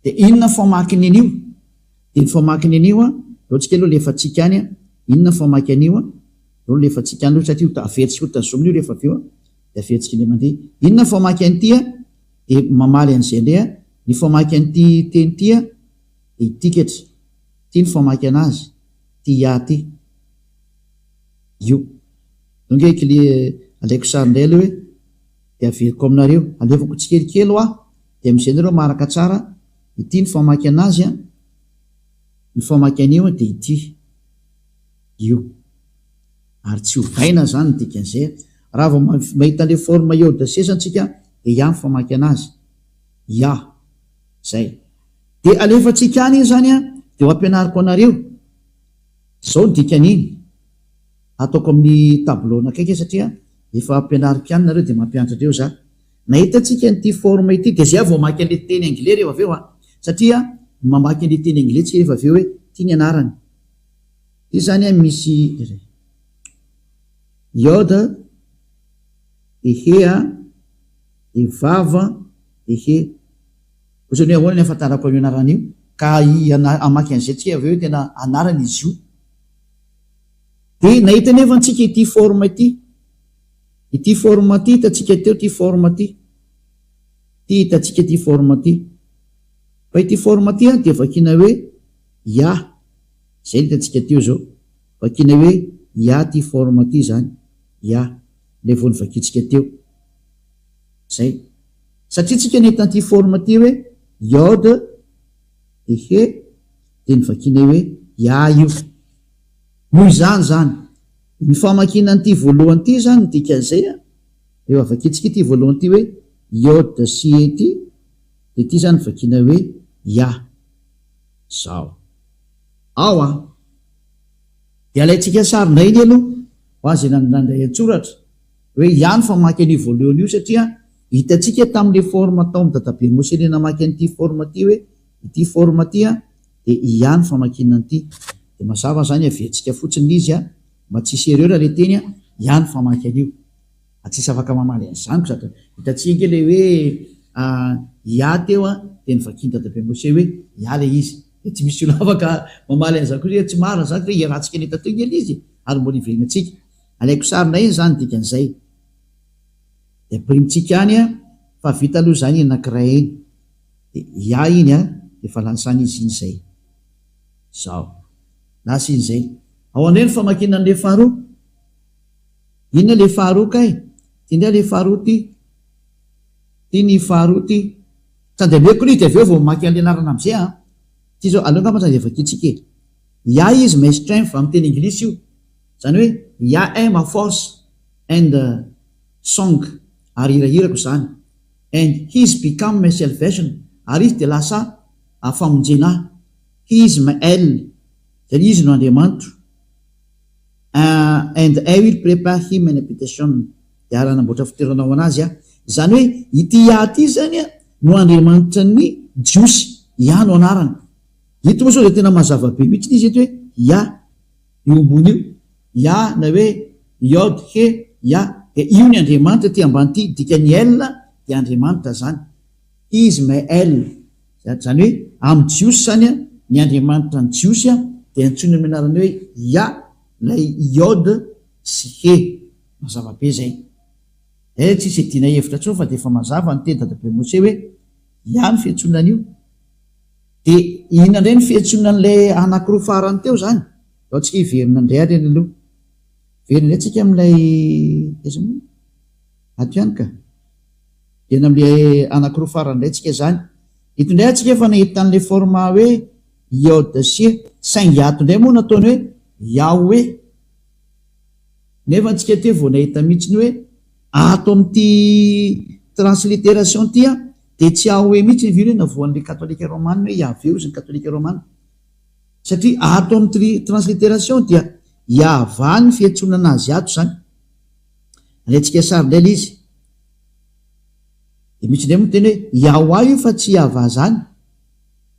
de inona famaky an'io de ny famaky an'io a ohatsika aloha le efatsika any a inona famaky an'io a ro le efatsika any satria averitsika ho tazomina io rehefa avy eo a de averitsika le mandeha inona famaky an'ity a de mamaly an'izay ndray a ny famaky an'ity teny ty a de itikatra ty ny famaky anazy ty ty io dongeky le alaiko sarindray aloha hoe de averiko aminareo alevako tsikelikely ho de am'izay nareo maraka tsara ity ny famaky anazy a ny famaky an'io a de ity io ary tsy hovaina zany ny dikan'izay raha vao mahita le forme Yod C antsika de ny famaky anazy zay de alefatsika any iny zany a de ho ampianariko anareo zao ny dikan'iny ataoko amin'ny tablona akaiky satria efa ampianariko any nareo de mampianatra andreo za nahitatsika nyty forme ity de zay vao maky an'le teny anglais rehefa avy eo a satria mamaky an'le teny anglais tsy rehefa avy eo hoe ty ny anarany ty zany a misy Yod de he a de vava de he ozany hoe ahoana ny ahafantarako an'io anaran'io ka amaky an'izay tsika avy eo tena anarany izy io de nahita nefa antsika ity forme ity forme ty hitatsika teo ty forme ty hitatsika ty forme ty fa ity forme ty a de vakina hoe zay hitatsika teo zao vakina hoe ty forme ty zany le vao ny vakitsika teo zay satria tsika nahita ty forme ty hoe Yod de he de ny vakina hoe io noho zany ny famakina an'ity voalohany ty zany ny dikan'izay a eo avakitsika ity voalohany ty hoe Yod C ty de ty zany vakina hoe zao de alaitsika sarindray iny aloha ho azy nandray antsoratra hoe ny famaky an'io voalohany io satria hitatsika tamin'le forme tao amin'ny dadabe Mose le namaky an'ity forme ty hoe ity forme ty a de ny famakina an'ity de mazava zany averitsika fotsiny izy a mba tsisy erreur le teny a ny famaky an'io atsisy afaka mamaly an'zany ko sady hitatsika le hoe teo a de ny vakiny dadabe Mose hoe le izy de tsy misy olo afaka mamaly an'zany ko tsy marina zany hoe iarahantsika ny tateo ely izy ary mbola iverinantsika alaiko sarina iny zany dikan'izay de primitsika any a fa vita aloha zany anakiray iny de iny a de fa lasany izy iny zay zao lasa iny zay ao andray ny famakina an'le faharoa inona le faharoa kay ty ndray le faharoa ty ny faharoa ty tandemeko ly de avy eo vao maky an'le anarana am'izay ty zao aloha ngamba de vakitsika is my strength amin'ny teny anglisy io zany hoe ma force and song ary hirahirako zany and he's become my salvation ary izy de lasa famonjena he is my zany izy no Andriamanitro and I will prepare him an habitation de ary anamboatra fitoeranao anazy zany hoe ity ty zany no Andriamanitra ny jiosy no anarany ito moa sao de tena mazava-be mihitsy izy eto hoe io ambony io na hoe Yod he de io ny Andriamanitra ty ambany ty dikany de Andriamanitra zany is my zany hoe amin'ny jiosy zany ny Andriamanitra ny jiosy de antsony amin'ny anarany hoe lay Yod sy he mazava-be zay tsisy edina hevitra tso fa de efa mazava ny teny dadabe Mose hoe ny fiantsonan'io de inona indray ny fiantsonan'lay anakiroa farany teo zany ao tsika hiverina indray ary any aloha verina indray tsika amin'ilay ato ihany ka ena am'lay anakiroa farany indray tsika zany ito indray atsika efa nahitan'lay forma hoe Yod C saingy ato indray moa nataony hoe Yahweh nefa antsika teo vao nahita mihitsiny hoe ato amin'ity transliteration ty de tsy Yahweh mihitsy ny navoan'le katolika romane hoe Yahvé ozy ny katolika romane satria ato amin'ny transliteration dia Yahva ny fiantsonana azy ato zany alaitsika sarindray le izy de misy indray moa teny hoe Yahwa io fa tsy Yahva zany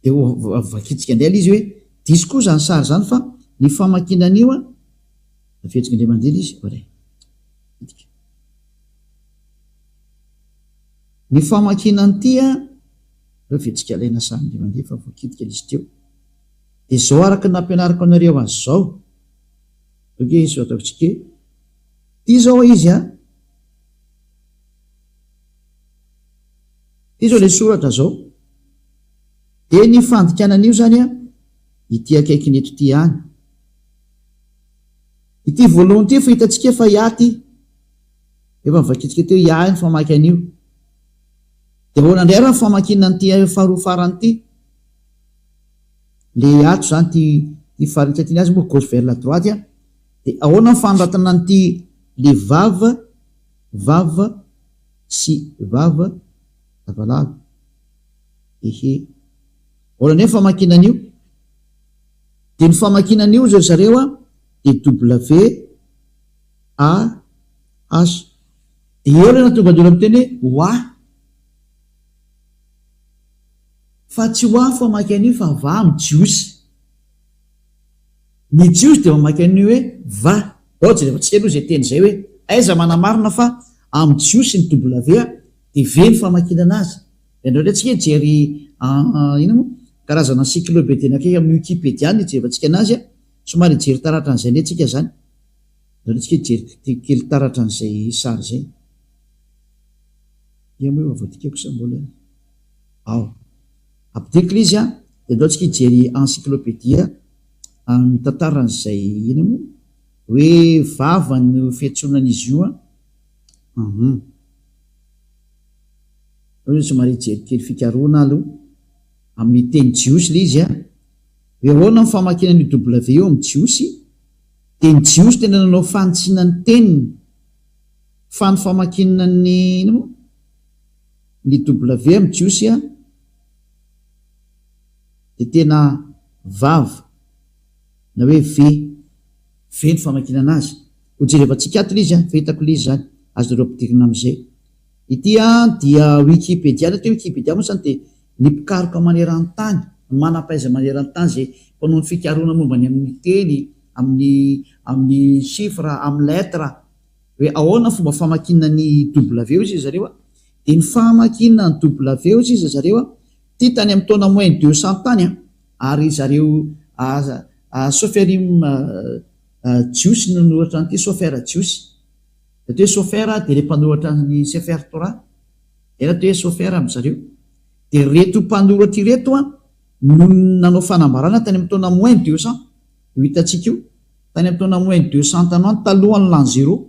de de vakitsika indray la izy hoe diso koa zany sary zany fa ny famakinan'io a fihetsika indray mandeha izy ray ny famakinany ty a reo fihetsika alaina sary indray mandeha fa voakitika izy teo de zao araka nampianariko anareo azy zao oke izy ataotsika ty zao izy a ty zao le soratra zao de ny fandikanan'io zany a ity akaiky neto ty any ity voalohany ty fa hitatsika fa iaty efa mivakitsika teo ia ny famaky an'io de ahoanandray raha ny famakinany ty faharoa farany ty le ato zany ty faritsatyny azy moa gauche vers la droite a de ahoana ny fanoratana an'ty le vava sy vava lavalava ehe ahoana ny famakinan'io de ny famakinan'io zao zareo a de W A H de eo le natonga andolo amy teny oa fa tsy oa famaky an'io fa va amy jiosy ny jiosy de mamaky an'io hoe va ohatsy rehefa tsika aloha zay teny zay hoe aiza manamarina fa amy jiosy ny W a de ve ny famakinana azy indreo ndray tsika jery ina moa karazana encyclopédie akaiky amin'ny Wikipédia ny jerevantsika anazy a somary jery taratra an'izay ne tsika zany indreo tsika jery kely taratra an'izay sary zay ia moa voatikako sa mbola ao apidiko izy a de ndreo tsika jery encyclopédia amin'ny tantaran'izay ina moa hoe vava ny fiantsonan'izy io a somary jery kely fikaroana aloha amin'ny teny jiosy le izy a hoe ahoana ny famakinany W eo amin'ny jiosy de ny jiosy tena nanao fanitsinany teniny fa ny famakinany ina moa ny W amin'ny jiosy a de tena vava na hoe ve ny famakinana azy ho jerevantsika ato le izy a fahitako le izy zany azo nareo ampidirina am'izay ity a dia Wikipédia na te Wikipédia moa zany de ny mpikaroka maneran-tany manam-paiza maneran-tany zay mpanao ny fikaroana mombany amin'ny teny amin'ny chiffre amin'ny lettre hoe ahoana fomba famakinany W izy zareo a de ny famakinany W izy zareo a ty tany amin'ny taona moins 200 tany a ary zareo Soferim Jiosy no nohatra an'ity Sofera Jiosy de hoe Sofera de le mpanoratra ny Sefer Torah ena to hoe Sofera am'zareo de reto mpanoratra ireto a no nanao fanambarana tany amin'ny taona moins 200 io hitatsika io tany amin'ny taona moins 200 tanoany talohan'ny l'an 0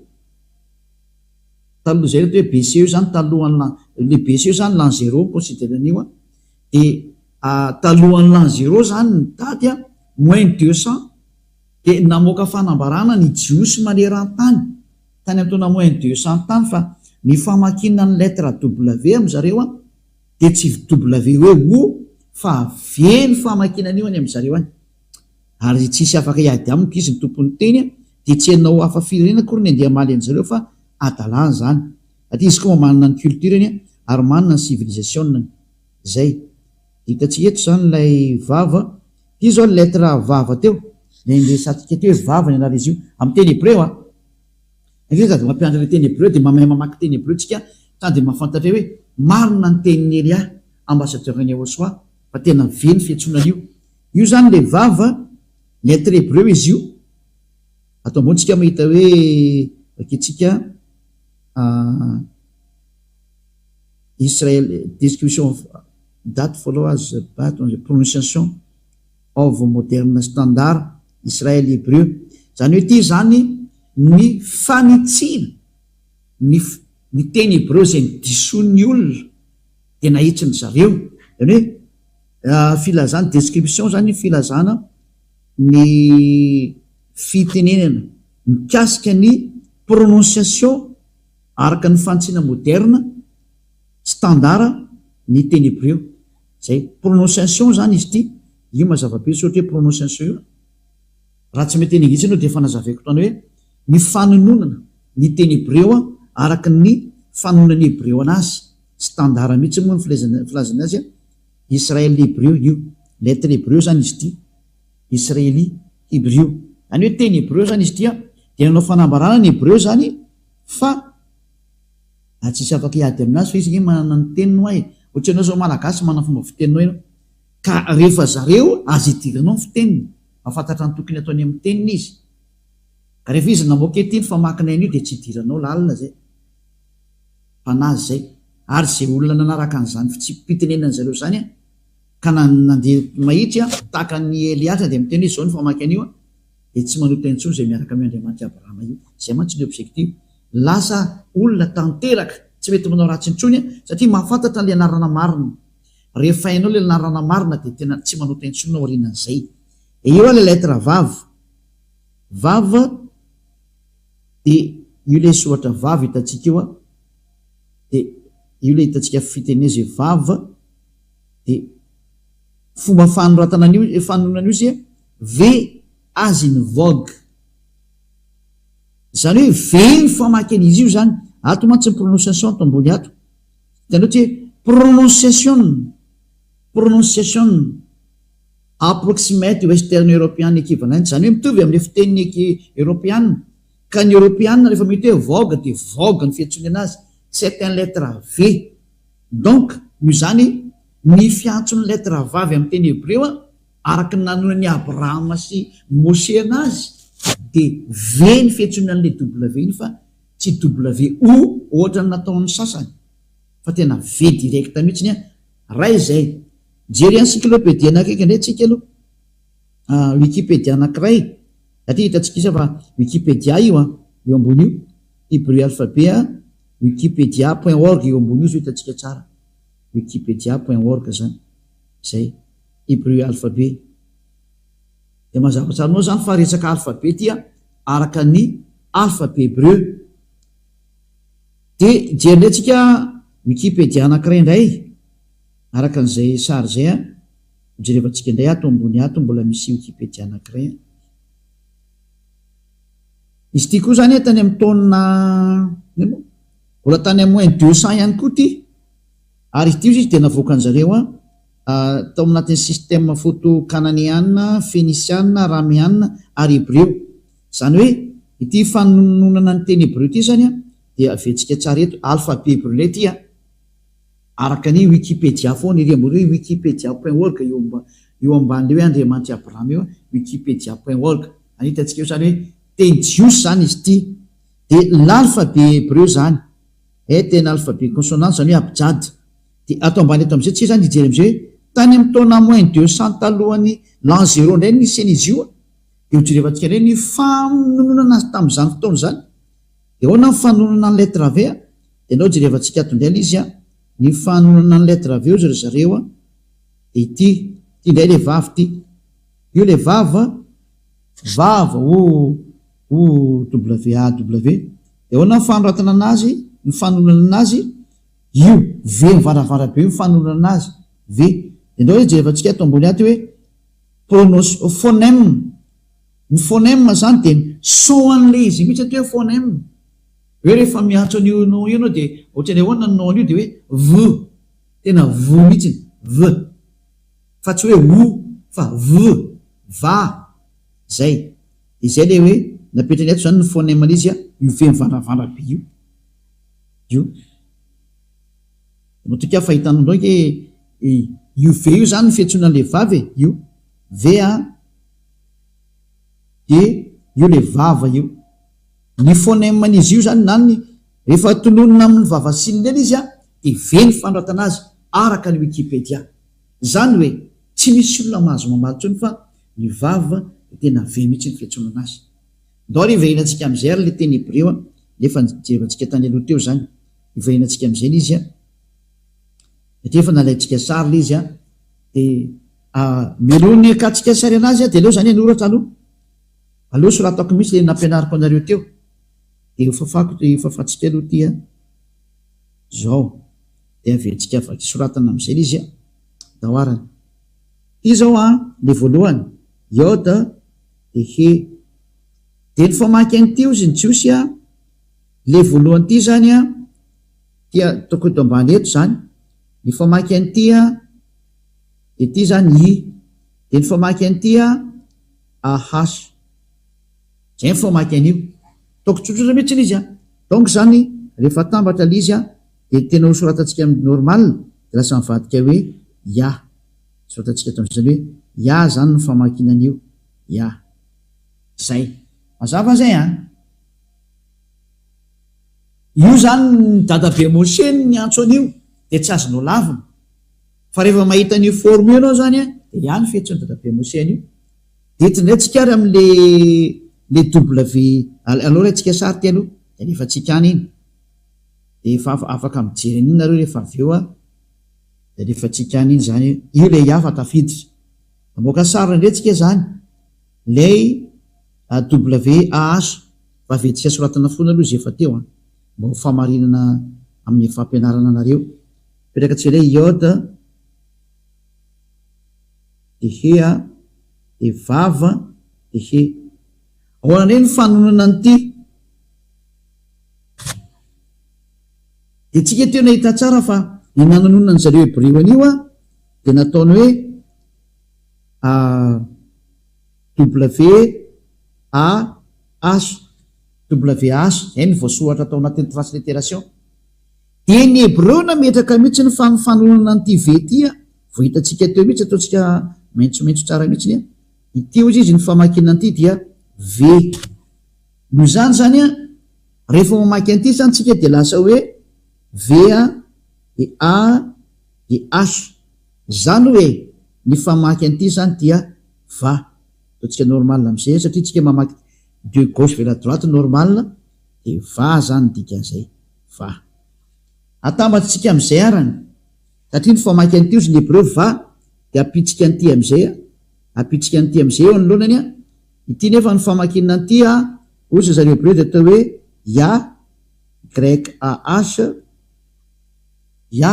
taloha zay reto hoe BC io zany talohan'ny le BC io zany l'an 0 considéran'io a de talohan'ny l'an 0 zany ny tady a moins 200 de namoaka fanambarana ny jiosy maneran-tany tany amin'ny taona moins 200 tany fa ny famakinany lettre W am'zareo a de tsy W hoe o fa ve ny famakinan'io any am'zareo any ary tsisy afaka iady amiko izy ny tompony teny a de tsy hanao hafa firenena kory ny andeha maly an'zareo fa adalany zany ady izy koa manana ny cultureny a ary manana ny civilisation zay hitatsika eto zany lay vava ty zao lettre vava teo lesatsika teo hoe vava ny anara izy io amin'ny teny hébreu a de mampiandra le teny hébreu de mamay mamaky teny hébreu tsika sany de mahafantatra hoe marina ny teniny Elia ambassadeur-ny Yahosoa fa tena ve ny fiantsonan'io io zany le vava lettre hébreu izy io atao ambonitsika mahita hoe aketsika Israël description of date followers but pronunciation of moderne standard Israël hébreu zany hoe ty zany ny fanitsina ny teny hébreu zay ny disoiny olona de nahitsiny zareo zany hoe filazana description zany filazana ny fitenenana mikasika ny prononciation araka ny fanitsina moderne standard ny teny hébreu zay prononciation zany izy ty io mazava-be sotra hoe prononciation io raha tsy mety eningitsy anao de fanazaveko tany hoe ny fanononana ny teny hébreu a araka ny fanonany hébreu anazy standard mihitsy moa ny filazana azy a Israël hébreu io lettre hébreu zany izy ity, israeli hébreu, any hoe teny hébreu zany izy tia dia nanao fanambarana ny hébreu zany fa tsisy afaka hiady aminazy fa izy manana ny tenino ahy, ohatry anao zao malagasy manana fomba fiteninao eno ka rehefa zareo azy idiranao ny fiteniny mahafantatra ny tokony ataony amin'ny teniny izy, ka rehefa izy namoaka etiny fa makinay io dia tsy idiranao lalina zay mpanazy zay, ary zay olona nanaraka an'izany fitsipitenenany zareo zany ka nandeha mahitsy tahaka ny Eliasa dia miteny hoe zao ny famaky an'io dia tsy manota intsony zay miaraka amin'ny Andriamanitra Abrahama io, zay mantsy ny objectif, lasa olona tanteraka tsy mety manao ratsy intsony satria mahafantatra le anarana marina, rehefa hainao le anarana marina dia tena tsy manota intsony ao aorianan'izay. Eo le lettre vava dia io le soratra vava hitantsika io dia io le hitantsika fitenenzy vava dia fomba fanoratana an'io fanonana io izy ve azy ny vogue zany hoe ve ny famaky an'izy io zany ato mantsy ny prononciation ato ambony ato tany hoe prononciation approximate western european equivalent, zany hoe mitovy amin'le fiteniny européenne, ka ny européenne rehefa mety hoe vogue dia vogue ny fiantsony anazy, c'est un lettre V, donc io zany ny fiantson'ny lettre vavy amin'ny teny hébreu araka ny nanonany Abrahama sy Moshe anazy dia V ny fiantsonana an'le W iny fa tsy WO ohatra ny nataon'ny sasany fa tena V direct mihitsiny ray izay. Jery encyclopédie anakaiky indray tsika aloha Wikipédia anankiray satria hitantsika isa fa Wikipédia io eo ambony io hébreu alphabet wikipedia.org eo ambony io zao hitantsika tsara wikipedia.org zany zay hébreu alphabet dia mazava tsaranao zany fa resaka alphabet tia araka ny alphabet hébreu dia jery indray tsika Wikipédia anankiray indray araka an'izay sary zay jerevantsika indray ato ambony ato mbola misy Wikipédia anankiray izy ity koa zany tany amin'ny taonina mbola tany amin'ny moins 200 ihany koa ty ary ity izy dia navoaka an'zareo tao anatin'ny système photo cananéanna, phénicianna, ramianna ary hébreu, zany hoe ity fanononana ny teny hébreu ity zany dia aventsika tsara eto alphabet hébreu lay ty araka ny Wikipédia foana iry ambony hoe wikipedia.org eo amban'le hoe Andriamanitra Abrahama eo wikipedia.org anitantsika eo zany hoe teny jiosy zany izy ity dia l'alphabet hébreu zany tena alphabet consonante zany hoe abjad dia ato ambany eto am'izay tsy zany ijery am'izay hoe tany amin'ny taona moins 200 talohan'ny l'an 0 indray nisy an'izy io dia hojerevantsika indray ny fanononana azy tamin'izany fotoana zany dia ahoana ny fanononana ny lettre V dia anao jerevantsika ato indray izy ny fanonana ny lettre V ry zareo dia ity indray le vavy ity io le vava WAW dia ahoana ny fanoratana anazy ny fanonana anazy io V mivaravara be ny fanonana anazy V dia ndao hoe jerevantsika ato ambony ato hoe phonème, ny phonème zany dia son an'le izy mihitsy ato hoe phonème hoe rehefa miantso an'io no io anao dia ohatrany ahoana ny nom an'io dia hoe V tena V mihitsy V fa tsy hoe O fa V va zay izay le hoe napetrany ato zany ny phonème an'izy io V mivaravara be io motoka fahitanao ndraiky io V io zany ny fiantsoana le vavy io V dia io le vava io ny phonème an'izy io zany nany rehefa tononona amin'ny vavasinina eny izy dia V ny fanoratana azy araka ny Wikipédia zany hoe tsy misy olona mahazo mamaly tsony fa ny vava tena V mihitsy ny fiantsonana azy. Ndao ary iverenantsika amin'izay ary le teny hébreu nefa jerevantsika tany aloha teo zany iverenantsika amin'izay izy satria efa nalaintsika sary le izy dia melony akatsika sary anazy dia aleo zany anoratra aloha soratako mihitsy le nampianariko anareo teo dia fafatsika aloha ty zao dia aventsika vaky soratana amin'izay le izy dahoarany ty zao le voalohany yoda dia he dia ny famaky an'ity izy ny jiosy le voalohany ty zany tia toko eto ambany eto zany ny famaky an'ity dia ty zany de ny famaky an'ity ahas zay ny famaky an'io taoko tsotsotra mihitsy izy donc zany rehefa tambatra l izy de tena hosoratatsika amin'ny normal de lasa mivadika hoe ya soratantsika to am'zany hoe ya zany ny famakinan'io ya zay mazava zay io zany ny dadabe moseny ny antso an'io de tsy azonao lavina fa rehefa mahita an'io forme io anao zany de ihany fetsony dadabe moseny io de tindrantsika ary am'le w aloha ray atsika sary ty aloha de rehefa tsika any iny de efa afaka mijery an'iny nareo rehefa avy eo de rehefa tsika any iny zany io le iafa tafiditra amoaka sary ndretsika zany lay WAH fa vetika soratana fona aloha izy efa teo mba ho famarinana amin'ny fampianarana anareo petraka tsy le iode de hea de vava de he ahoana ny fanonana an'ity de tsika teo nahita tsara fa ny nanonona ny zareo hebreo an'io de nataony hoe WAH zay ny voasoratra atao anatin'ny transliteration de ny hebreo nametraka mihitsy ny fanonana an'ity ve ty vo hitatsika teo mihitsy ataotsika maintsomaintso tsara mihitsy ity ozy izy ny famakina an'ity dia v no zany zany rehefa mamaky an'ity zany tsika de lasa hoe v de a de h zany hoe ny famaky an'ity zany dia va ataotsika normal am'zay satria tsika mamaky de gauche vers la droite normal de va zany dikan'zay va atambatsika am'izay arany satria ny famaky an'ity ozy ny hebreo va de apitsika an'ity am'zay apitsika an'ity am'zay eo anolonany ity nefa ny famakina an'ity ozy zareo hebreo de atao hoe ya grec ah ya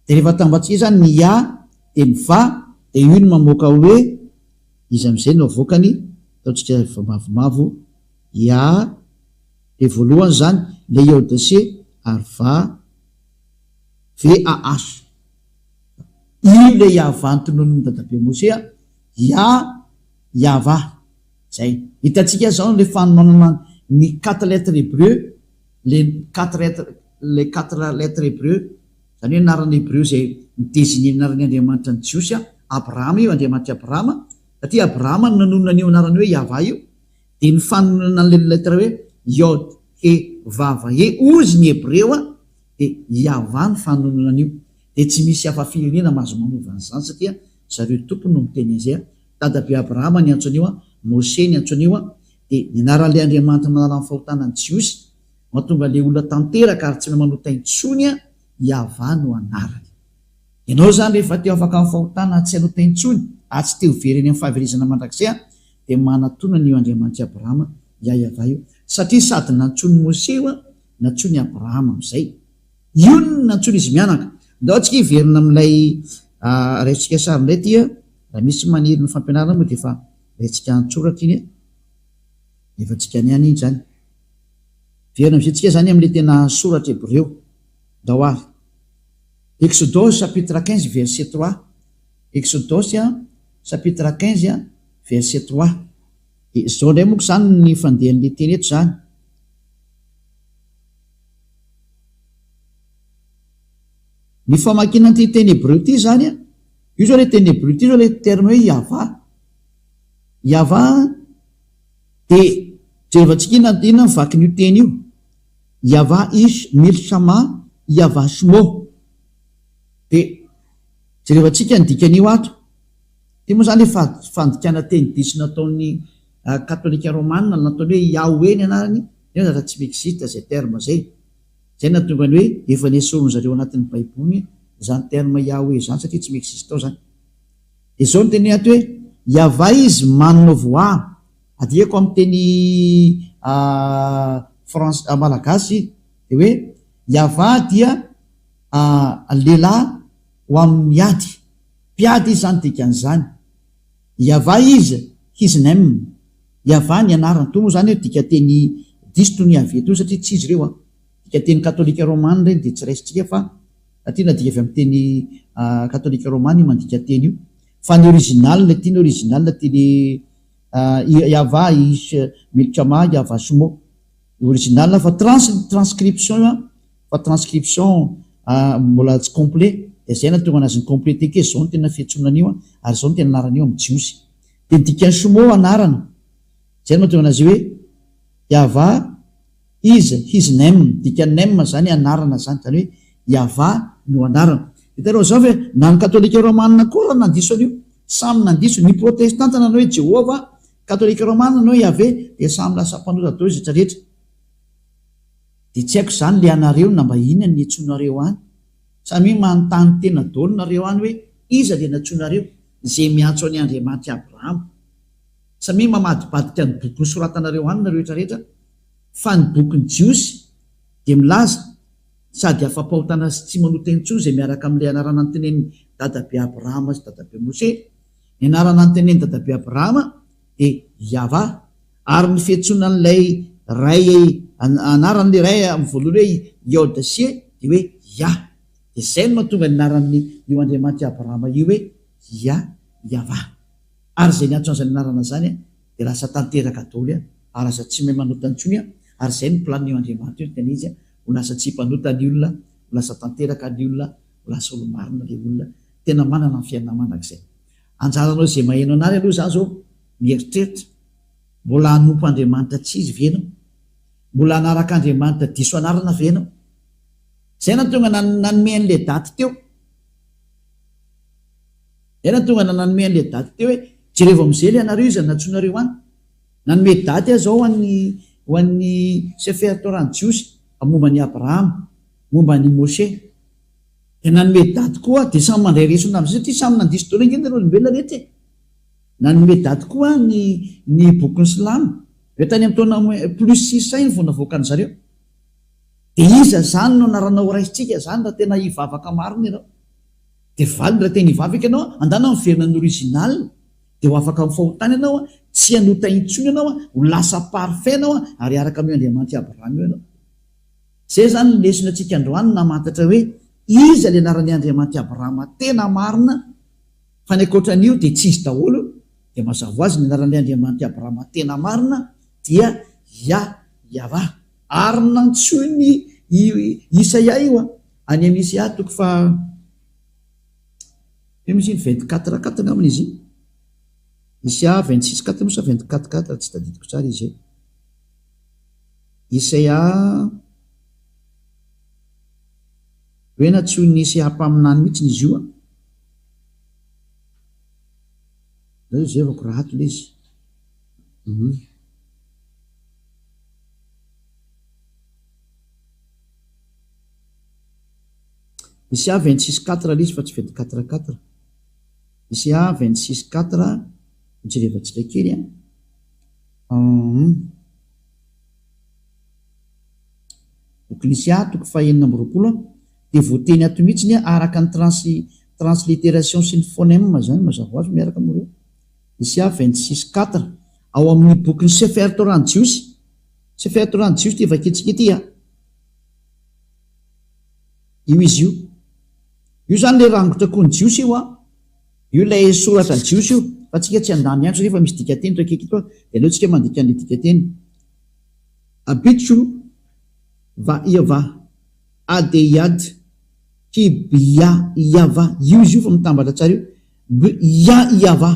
de rehefa atambatsika zany ny ya de ny va de io ny mamoaka hoe izy am'izay no avoakany ataotsika mavomavo ya de voalohany zany le iode c ary va VAH io le yava nytononony dadabe mose yava zay hitatsika zao le fanonanana ny 4 lettres hébreu le 4 lettres hébreu zany hoe anarany hébreu zay midésigné anarany Andriamanitra ny Jiosy Abrahama io Andriamanitra Abrahama satria Abrahama no nanonana io anarany hoe yava io de ny fanonana an'le lettre hoe iod he vava he ozy ny hébreu de yava ny fanonana an'io de tsy misy hafa firenena mahazo manovany zany satria zareo tompony no miteny azay dadabe Abrahama ny antso an'io Mose ny antso an'io de ny anaran'le Andriamanitra manala ny fahotanany Jiosy mahatonga le olona tanteraka ary tsy manota intsony yava no anarany ianao zany rehefa teo afaka amin'ny fahotana tsy anota intsony tsy teo vereny amin'ny fahaverizana mandrakzay de manatona n'io Andriamanitra Abrahama yava io satria sady nantsony Mose nantsony Abrahama am'izay io ny nantsony izy mianaka ndao tsika hiverina am'ilay raitsika sary ndray ty raha misy maniry ny fampianarana moa de efa raitsika antsoratra iny efa tsika ny any iny zany verina am'zay tsika zany am'le tena soratra hébreu ndao ary Exodus chapitre 15 verset 3 Exodus chapitre 15 verset 3 de zao ndray moko zany ny fandehan'le teny eto zany ny famakina ty teny hébreu ty zany io zao le teny hébreu ty zao le terme hoe yava de jerefatsika inona mivaky n'io teny io yava ish milshama yava shmo de jerefatsika nydikan'io ato ty moa zany le fandikana teny diso nataon'ny katolika romana nataony hoe Yahweh ny anarany nefa tsy existe zay terme zay zay natonga ny hoe efa nesorony zareo anatin'ny baiboly zany terme Yahweh zany satria tsy existe ao zany de zao ny teny ato hoe yava izy manno voa adiako amin'ny teny France malagasy de hoe yava dia lehilahy ho amin'ny miady mpiady izy zany dikan'izany yava izy hiznem yava ny anarany to moa zany hoe dika teny diso to ny aveto satria tsy izy reo dika teny katolika romana reny de tsy raisitsika fa satria nadika avy amin'ny teny katolika romana io mandika teny io fa ny original tiany original tiany Yava isy milkama Yava sumo original fa transcription fa transcription mbola tsy complet de zay na tonga anazy ny complété ke zao no tena fiantsonana io ary zao no tena anarana io amin'ny jiosy de ny dikany sumo anarana zay no mahatonga anazy hoe Yava is his name dikany name zany anarana zany zany hoe Yava no anarana hitareo zao ve na ny katolika romanina koa raha nandiso an'io samy nandiso ny protestanta nanao hoe Jehova katolika romanina nanao Yahvé de samy lasa mpanota dao izy rehetra de tsy haiko zany le anareo na mba inona ny antsonareo any samy manontany tena daolinareo any hoe iza le nantsonareo zay miantso any Andriamanitra Abrahama samy mamadibadika ny boky nosoratanareo any nareo rehetrarehetra fa ny boky ny jiosy de milaza sady afa-pahotana sy tsy manota intsony zay miaraka amin'ilay anarana ny teneny dadabe Abrahama sy dadabe Mose ny anarana ny teneny dadabe Abrahama de Yava ary ny fiantsonan'ilay ray anaran'le ray amin'ny voalohany hoe Yod-Sie de hoe Ya de zay no mahatonga ny anaran'ny io Andriamanitra Abrahama io hoe Yava ary zay niantso an'izany anarana zany de lasa tanteraka daholo ary lasa tsy mahay manota intsony ary zay ny planio Andriamanitra io tena izy ho lasa tsy mpanota ny olona ho lasa tanteraka ny olona ho lasa olo-marina le olona tena manana ny fiainana manak'izay anjaranao zay maheno anary aloha zany zao mieritreritra mbola hanompo Andriamanitra tsy izy venao mbola anaraka Andriamanitra diso anarana venao zay na tonga nanome an'le daty teo zay na tonga nanome an'le daty teo hoe jereo am'izay le anareo izy natsonareo any nanome daty zao ho an'ny Sefer Torah ny jiosy momba ny Abrahama momba ny Mose de nanome daty koa de samy mandray resona am'izay satria samy nandiso daholo ingeny nareo olombelona rehetra nanome daty koa ny bokin'ny Silamo hoe tany amin'ny taona plus 600 vao navoaka ny zareo de iza zany no naranao raisitsika zany raha tena hivavaka marina ianao de valy raha tena hivavaka ianao andana miverina ny original de ho afaka amin'ny fahotana ianao tsy hanota intsony ianao ho lasa parfait ianao ary araka amin'ny Andriamanitra Abrahama io ianao zay zany ny lesona antsika androany namantatra hoe iza le anaran'ny Andriamanitra Abrahama tena marina fa ny ankoatran'io de tsy izy daholo de mazava azy ny anaran'ny Andriamanitra Abrahama tena marina dia Yava ary nantsoy ny Isaia io any amin'ny Isaia toko fa misy 24 ngaminy izy Isaia 26 mosa 24 tsy tadidiko tsara izy Isaia hoe natsoy ny Isaia hampaminany mihitsy izy io zay vako raha ato le izy Isaia 26:4 le izy fa tsy 24:4 Isaia 26:4 mijerevantsika kely boky Isaia toko fa 9:20 de voateny ato mihitsiny araka ny translittération sy ny phonème zany mazava azy miaraka amin'ireo Isaia 26:4 ao amin'ny boky ny Sefer Torah ny jiosy Sefer Torah ny jiosy ty vakentsika ity io izy io zany le rangotra koa ny jiosy io io lay soratra ny jiosy io fa tsika tsy andany andro rehefa misy dikateny to akaiky to de aleo tsika mandika an'le dikateny abitso va Yava adeyad kibia Yava io izy io fa mitambatra tsara io Yava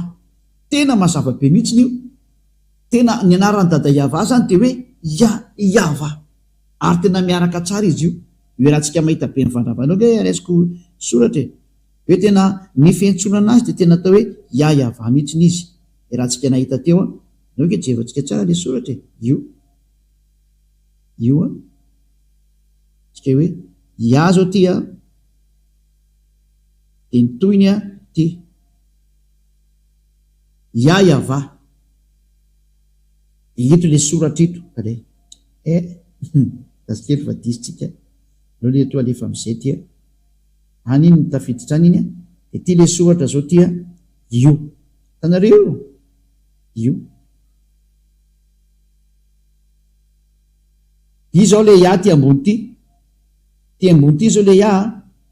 tena mazava be mihitsy io tena ny anarany dada Yava zany de hoe Yava ary tena miaraka tsara izy io raha tsika mahita be ny vandravanao hoe resiko soratra hoe tena ny fiantsonana azy de tena atao hoe Yava mihitsy izy raha tsika nahita teo na hoe jevantsika tsara le soratra io tsika hoe ya zao ty de ny toyny ty Yava ito le soratra ito kale dasykely fa disitsika lo le to alefa am'izay tya any iny tafiditra any iny de ty le soratra zao tya io tanareo io zao le ya ty ambony ty ambony ty zao le ya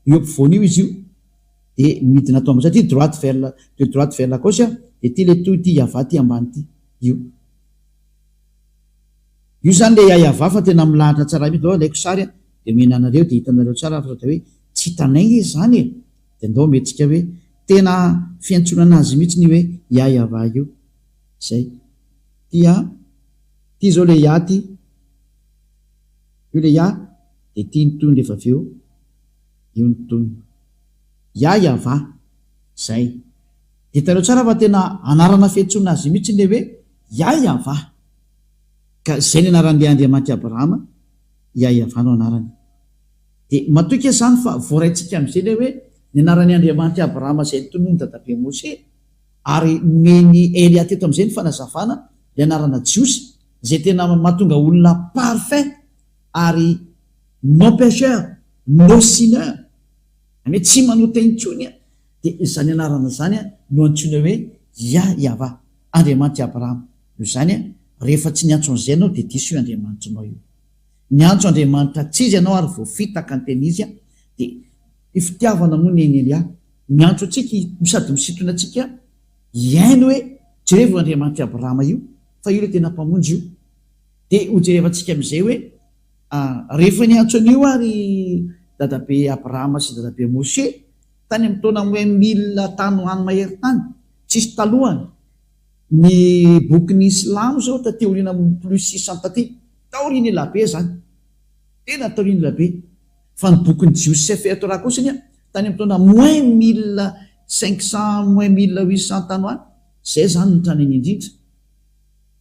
io ampovoany io izy io de midina tombo satria droite vers la gauche de ty le toy ty Yava ty ambany ty io zany le Yava fa tena milahatra tsara mihitsy alaiko sary de menanareo de hitanareo tsara fa hoe tsy tanay izy zany de ndao metsika hoe tena fiantsonana azy mihitsy ny hoe Yava io zay ty zao le ya ty io le ya de ty nytoy rehefa avy eo io nytoy Yava zay de hitanareo tsara fa tena anarana fiantsonana azy mihitsy le hoe Yava ka zay ny anaran'le Andriamanitra Abrahama Yava no anarany de matoika zany fa voaraintsika am'izay le hoe ny anaran'ny Andriamanitra Abrahama zay nytonony dadabe Mose ary meny Elia teto am'izay ny fanazavana le anarana Jiosy zay tena mahatonga olona parfait ary non pécheur non sineur ame tsy manota intsony de zany anarana zany no antsoina hoe Yava Andriamanitra Abrahama io zany rehefa tsy niantso an'izay anao de diso io Andriamanitra anao io niantso Andriamanitra tsizy ianao ary voafitaka ny tena izy de ifitiavana moa ny Elia miantso atsika sady misitona atsika iaino hoe jerevo Andriamanitra Abrahama io fa io le tena mpamonjy io de ho jerevantsika am'izay hoe rehefa niantso an'io ary dadabe Abrahama sy dadabe Mose tany amin'ny taona 1000 tany hoany mahery tany tsisy talohany ny bokin'ny Islamo zao tateoriana plus 600 taty taoriana elabe zany tena taoriana elabe fa ny bokin'ny Jiosy Sefer Torah kosiny tany amin'ny taona -1500 -1800 tany hoany zay zany nitraneny indrindra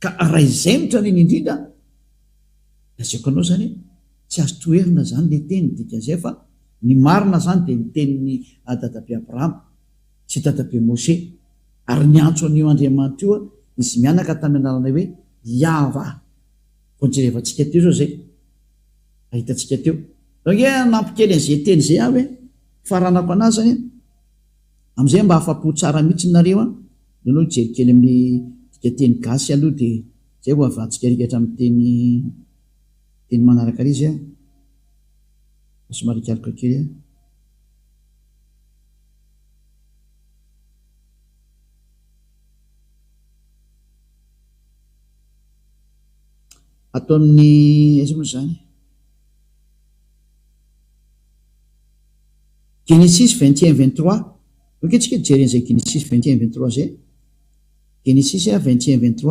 ka raha izay mitraneny indrindra azaiko anao zany tsy azo toerina zany le teny dika zay fa ny marina zany de nitenin'ny dadabe Abrahama sy dadabe Mose ary niantso an'io Andriamanitra io izy mianaka tamin'ny anarana hoe Yava konjerevantsika teo zao zay ahitatsika teo donc nampikely an'izay teny zay hoe faranako anazy zany am'izay mba afapo tsara mihitsy nareo no jerikely amin'ny dika teny gasy aloha de zay ho avantsika rikatra amin'ny teny manaraka izy somary kalika kely atao amin'ny aiza moa zany Genesis 21-23 ok tsika jeren'izay Genesis 21-23 zay Genesis 21-23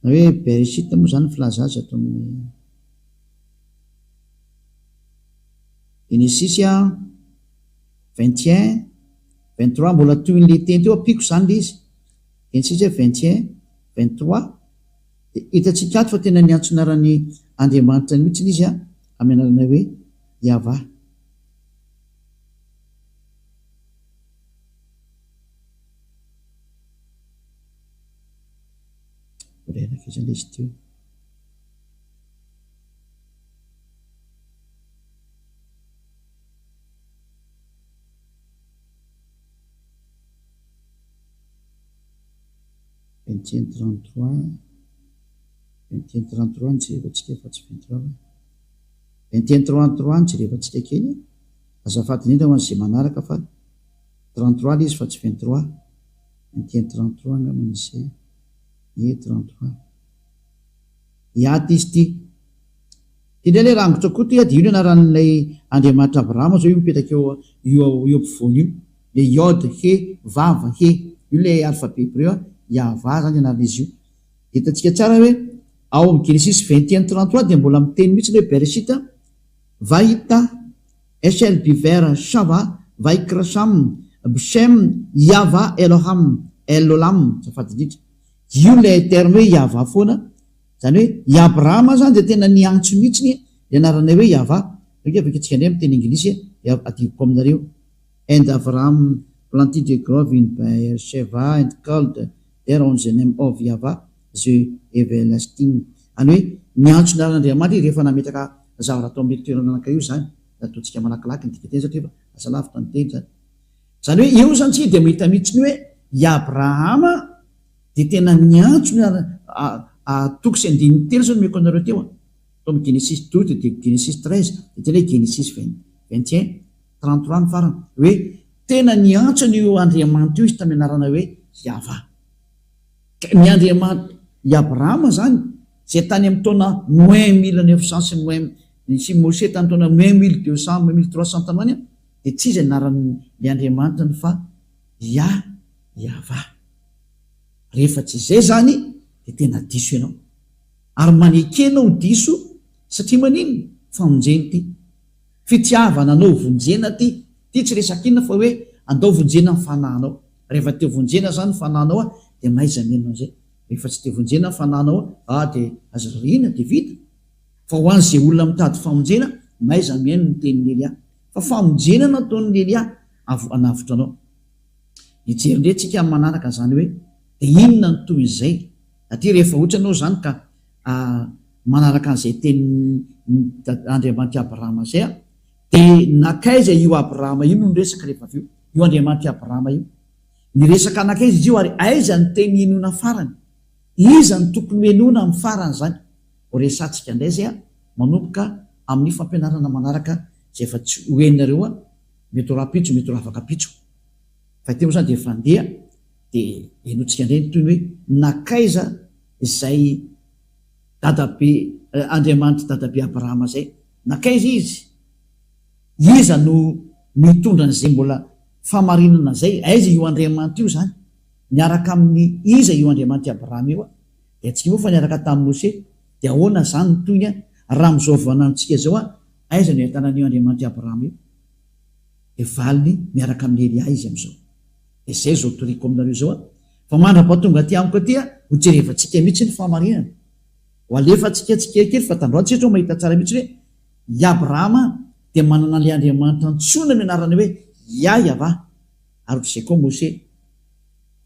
na hoe Bereshit moa zany filaza azy atao amin'ny Genesis 21-23 mbola toy ny le teny teo apiko zany le izy Genesis 21-23 de hitatsika ato fa tena niantso narany Andriamanitra mihitsy izy amin'ny anarana hoe Yava renaka izany le izy teo nijerevantsika fa tsy 23 nijerevantsika kely azafady indrindra ho an'izay manaraka fa 33 le izy fa tsy 23 33 ngaman'izay 33 iaty izy ty tindray le rangotra koa ty de io ny anaran'ilay Andriamanitra Abrahama zao io mipetraka io ampovoany io le iod he vava he io le alphabet hébreu Yava zany anar'izy io hitatsika tsara hoe ao amin'ny Genesis 21-33 de mbola miteny mihitsy le Bereshit vahita Eshel biver Shava vaikrasham Bshem Yava Eloham Elolam safady indrindra io le terme hoe Yava foana zany hoe Abrahama zany de tena niantso mihitsy ny anarana hoe Yava avaketsika ndray miteny anglisy adivoko aminareo and Abraham planted a grove in Beersheba and called there on the name of Yava the everlasting any hoe niantso naran'Andriamanitra rehefa nametraka zavatra atao amin'ny toerana anankiray io zany ataontsika malakilaky ny dika teny satria asalavitra ny teny zany hoe io zany tsika de mahita mihitsy ny hoe Abrahama de tena niantso toko sy andininy telo zao nomeko anareo teo atao amin'ny Genesis 12 de Genesis 13 de tena hoe Genesis 21-33 ny farany hoe tena niantso nyo Andriamanitra io izy tamianarana hoe Yahva. Ny Andriamanitra i Abrahama zany zay tany amin'ny taona 1900 sy Mose tany taona 1200 1300 tanoany dia tsy izy anaran'ny Andriamanitra ny fa Yahva. Rehefa tsy izay zany dia tena diso ianao ary manekena ho diso satria manino famonjeny ty fitiavana anao vonjena ty tsy resakina fa hoe andao vonjena ny fanahinao. Rehefa teo vonjena zany fanahinao dia maiza menao zay. Rehefa tsy teo vonjena ny fanahinao dia azarina dia vita. Fa ho an'izay olona mitady famonjena maiza meno ny tenin'ny Elia. Fa famonjena nataon'ny Elia anavotra anao. Hijery ndray tsika amin'ny manaraka zany hoe dia inona ny toy izay. Satria rehefa ohatra anao zany ka manaraka an'izay tenin'ny Andriamanitra Abrahama zay dia nakaiza io Abrahama io no niresaka rehefa avy io Andriamanitra Abrahama io niresaka anakaiza izy io ary aiza ny teny enona farany, iza ny tokony enona amin'ny farany zany. Horesantsika indray zay manomboka amin'ny fampianarana manaraka zay efa tsy hoenareo mety rapitso mety afaka pitso fa teo zany dia fandeha dia enotsika indray ny toy ny hoe nakaiza izay dadabe Andriamanitra dadabe Abrahama zay, nakaiza iza no mitondra n'izay mbola famarinana zay, aiza io Andriamanitra io zany niaraka amin'ny iza io Andriamanitra Abrahama io dia antsika moa fa niaraka tamin'ny Mose dia ahoana zany ny toy raha amin'izao vanantsika zao aiza no ahitana io Andriamanitra Abrahama io dia valiny miaraka amin'ny Elia izy amin'izao. Dia zay zao toriko aminareo zao fa mandrapahatonga aty amiko aty ho jerevantsika mihitsy ny famarinana ho alefantsika kely fa tandroantsika zao mahita tsara mihitsy hoe i Abrahama dia manana le Andriamanitra ntsona mianarana hoe Yahva ary zay koa Mose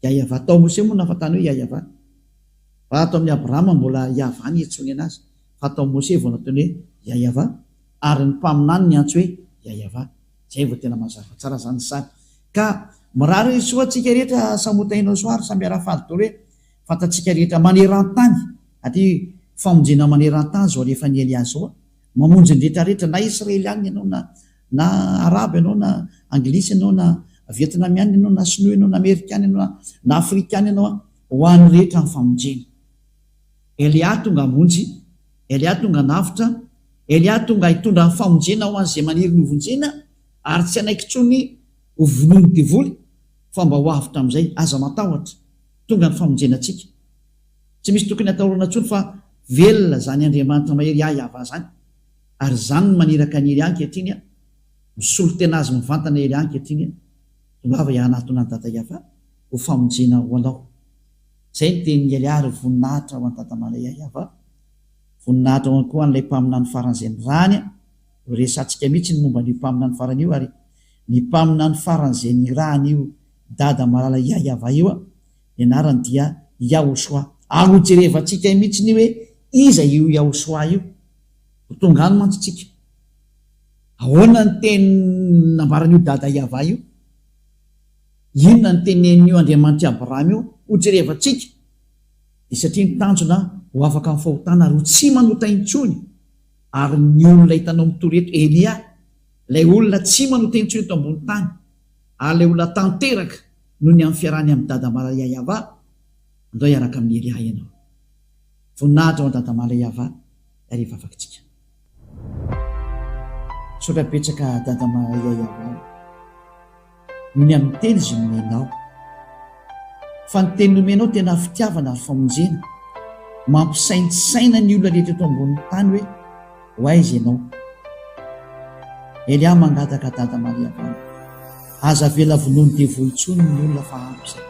Yahva tao Mose moa nafatany hoe Yahva fa atao amin'ny Abrahama mbola Yahva ny etsony anazy fa atao Mose vao nataony hoe Yahva ary ny mpaminany ny antso hoe Yahva. Zay vao tena mazava tsara zany sary ka mirary soatsika rehetra samotainao soary samby arafady tolo hoe fantatsika rehetra maneran-tany aty famonjena maneran-tany zao rehefa ny Elia zao mamonjy ny rehetrarehetra na Israeliany ianao na Araba ianao na Anglisy ianao na Vietnamiany ianao na Sinoa ianao na Amerikany ianao na Afrikany ianao ho an'ny rehetra ny famonjena. Elia tonga amonjy, Elia tonga navitra, Elia tonga hitondra ny famonjena ho an'izay maniry ny vonjena ary tsy anaiky tsony ho vonony devoly fa mba ho avitra amin'izay aza matahotra tonga ny famonjena antsika. Tsy misy tokony atahorana tsony fa velona zany Andriamanitra mahery Yahva zany ary zany ny maniraka ny Elia ankehitriny misolo tena azy mivantana Elia ankehitriny tongava ianatona ny dada Yahva ho famonjena ho anao. Zay ny tenin'ny Elia ary voninahitra ho any dada malay Yahva, voninahitra ho any koa an'ilay mpaminany faran'izay ny rany ho resantsika mihitsy ny momba ny mpaminany farany io ary ny mpaminany faran'izay ny rany io dada malala Yahva io ianarany dia Yahosoa. Ary ho jerevantsika mihitsy ny hoe iza io Yahosoa io ho tonga any mantsitsika ahoana ny teny nambaran'io dada Yahva io, inona ny tenen'io Andriamanitra Abrahama io ho jerevantsika dia satria ny tanjona ho afaka amin'ny fahotana ary ho tsy manota intsony. Ary ny olona hitanao mitoreto Elia ilay olona tsy manota intsony eto ambony tany ary ilay olona tanteraka noho ny amin'ny fiarany amin'ny dada malay Yahva andao hiaraka amin'ny Elia ianao. Voninahitra ho any dada malay Yahva ariva afakitsika. Sotra betsaka dada malay Yahva noho ny amin'ny teny izy nomenao fa ny teny nomenao tena fitiavana ary famonjena mampisaintsaina ny olona rehetra eto ambony tany hoe ho aiza ianao. Elia mangataka dada malay Yahva aza vela vonony devolontsony ny olona fa ampy zay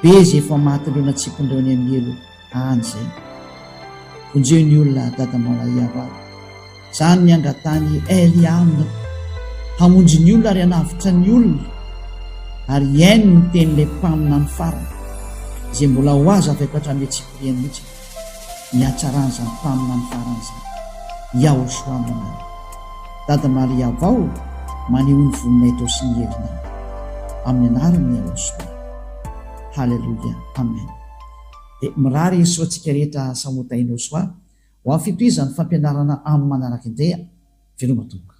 be zay efa mahatoloana tsipondreony amin'ny elo any zay vonjeo ny olona dada malay Yahva zany ny angatany Elia aminao hamonjy ny olona ary hanavitra ny olona ary iaino ny tenin'ilay mpaminany farany izay mbola ho azy avy akoatra amin'ny tsiporiany mihitsy ny hatsarany zany mpaminany farany zany Yahosoa aminao dada malay Yahva maneho ny voninay tao sy ny herinay amin'ny anarany Yahosoa. Halleluja, amen. Dia mirary soatsika rehetra samotainao soa ho amin'ny fitohizan'ny fampianarana amin'ny manaraka indray veloma tomboka.